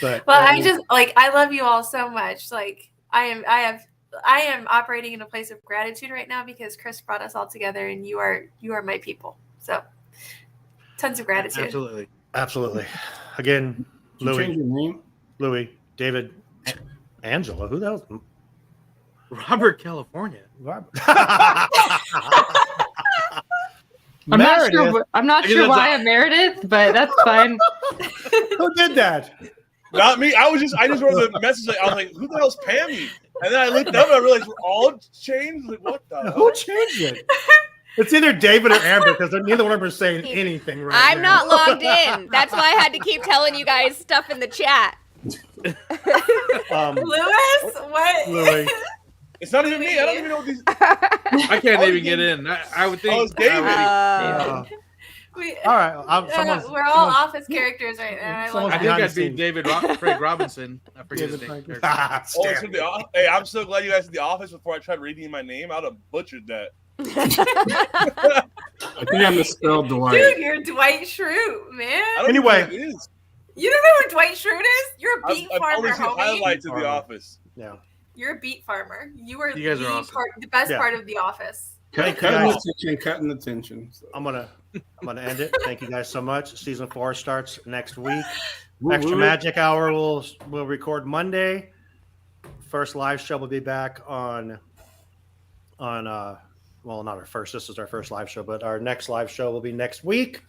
But I love you all so much. Like I am operating in a place of gratitude right now because Chris brought us all together, and you are my people. So tons of gratitude. Absolutely. Again, Louis. Change your name? Louis, David, Angela. Who the hell? Robert, California. I'm not sure why I'm Meredith, but that's fine. Who did that? Not me. I just wrote the message. I was like, "Who the hell's Pammy?" And then I looked up and I realized we're all changed. Like, what the? Who changed it? It's either David or Amber because neither one of them are saying anything right I'm now. not logged in. That's why I had to keep telling you guys stuff in the chat. Lewis, what? Louis. It's not even me. I don't even know what these. I can't even get in. I would think. Oh, it's David. All right. We're all office characters right now. I think I'd be David Craig Robinson. I forget his name. Hey, I'm so glad you guys did the office before I tried reading my name. I'd have butchered that. I think I misspelled Dwight. Dude, you're Dwight Schrute, man. Anyway. You don't know who Dwight Schrute is? You're a beet farmer, I've only seen homie. highlights of The Office. Yeah. You're a beet farmer. You are guys are awesome. the best part of The Office. Cutting the tension. So. I'm gonna end it. Thank you guys so much. Season 4 starts next week. Extra Magic Hour will record Monday. First live show will be back on well, not our first. This is our first live show, but our next live show will be next week.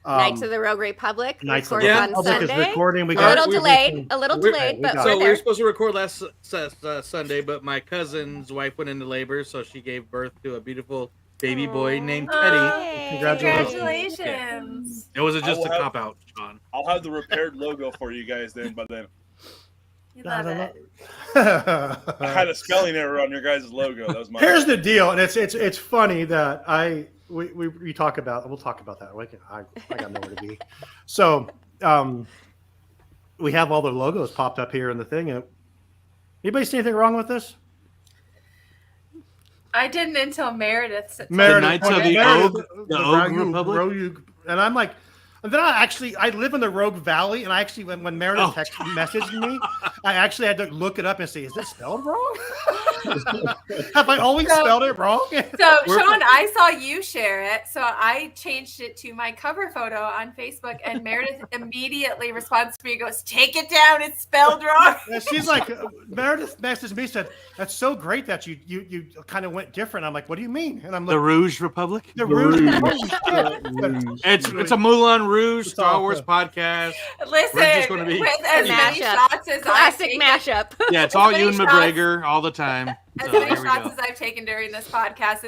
Knights of the Rogue Republic. Knights of the Republic is recording. A little delayed, but we're we there. were supposed to record last Sunday, but my cousin's wife went into labor, so she gave birth to a beautiful baby boy named Teddy. Congratulations. It wasn't just a cop out, Sean. I'll have the repaired logo for you guys then. By then, Love it. I had a spelling error on your guys' logo. That was my. Here's the deal, and it's funny that we talk about. We'll talk about that. I got nowhere to be. So we have all the logos popped up here in the thing. Anybody see anything wrong with this? I didn't until Meredith said The Knights of the Oak Republic. Rogue, and I'm like, and then I live in the Rogue Valley, and I actually when Meredith messaged me, I actually had to look it up and see, is this spelled wrong? Have I always spelled it wrong? So Sean, I saw you share it, so I changed it to my cover photo on Facebook, and Meredith immediately responds to me and goes, "Take it down, it's spelled wrong." And she's like, Meredith messaged me, said, "That's so great that you kind of went different." I'm like, "What do you mean?" And I'm like, The Rouge Republic. The Rouge. It's a Moulin Rouge Star Wars podcast. Listen, We're just gonna be with as many shots as classic mashup. Yeah, it's all Ewan McGregor all the time. As many shots as I've taken during this podcast,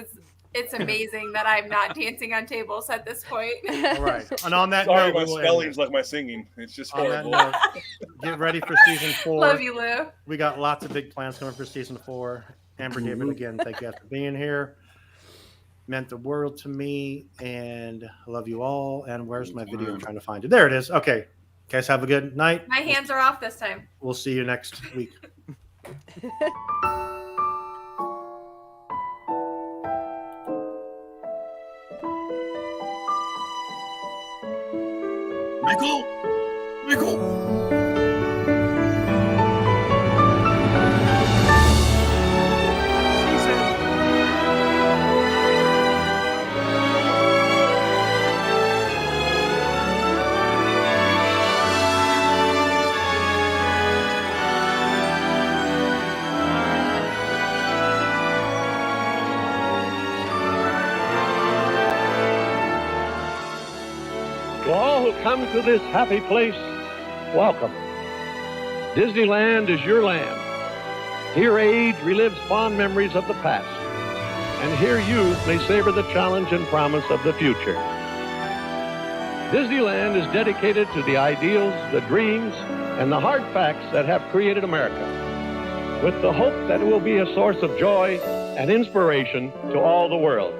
It's amazing that I'm not dancing on tables at this point. All right. And on that Sorry, note, my we will end spelling's this. like my singing. It's just On that horrible. note, get ready for season 4. Love you, Lou. We got lots of big plans coming for season 4. Amber David, again, thank you guys for being here. Meant the world to me, and I love you all. And where's my video? I'm trying to find it. There it is. Okay. Guys, have a good night. My hands are off this time. We'll see you next week. Michael. To all who come to this happy place, welcome. Disneyland is your land. Here age relives fond memories of the past. And here youth may savor the challenge and promise of the future. Disneyland is dedicated to the ideals, the dreams, and the hard facts that have created America, with the hope that it will be a source of joy and inspiration to all the world.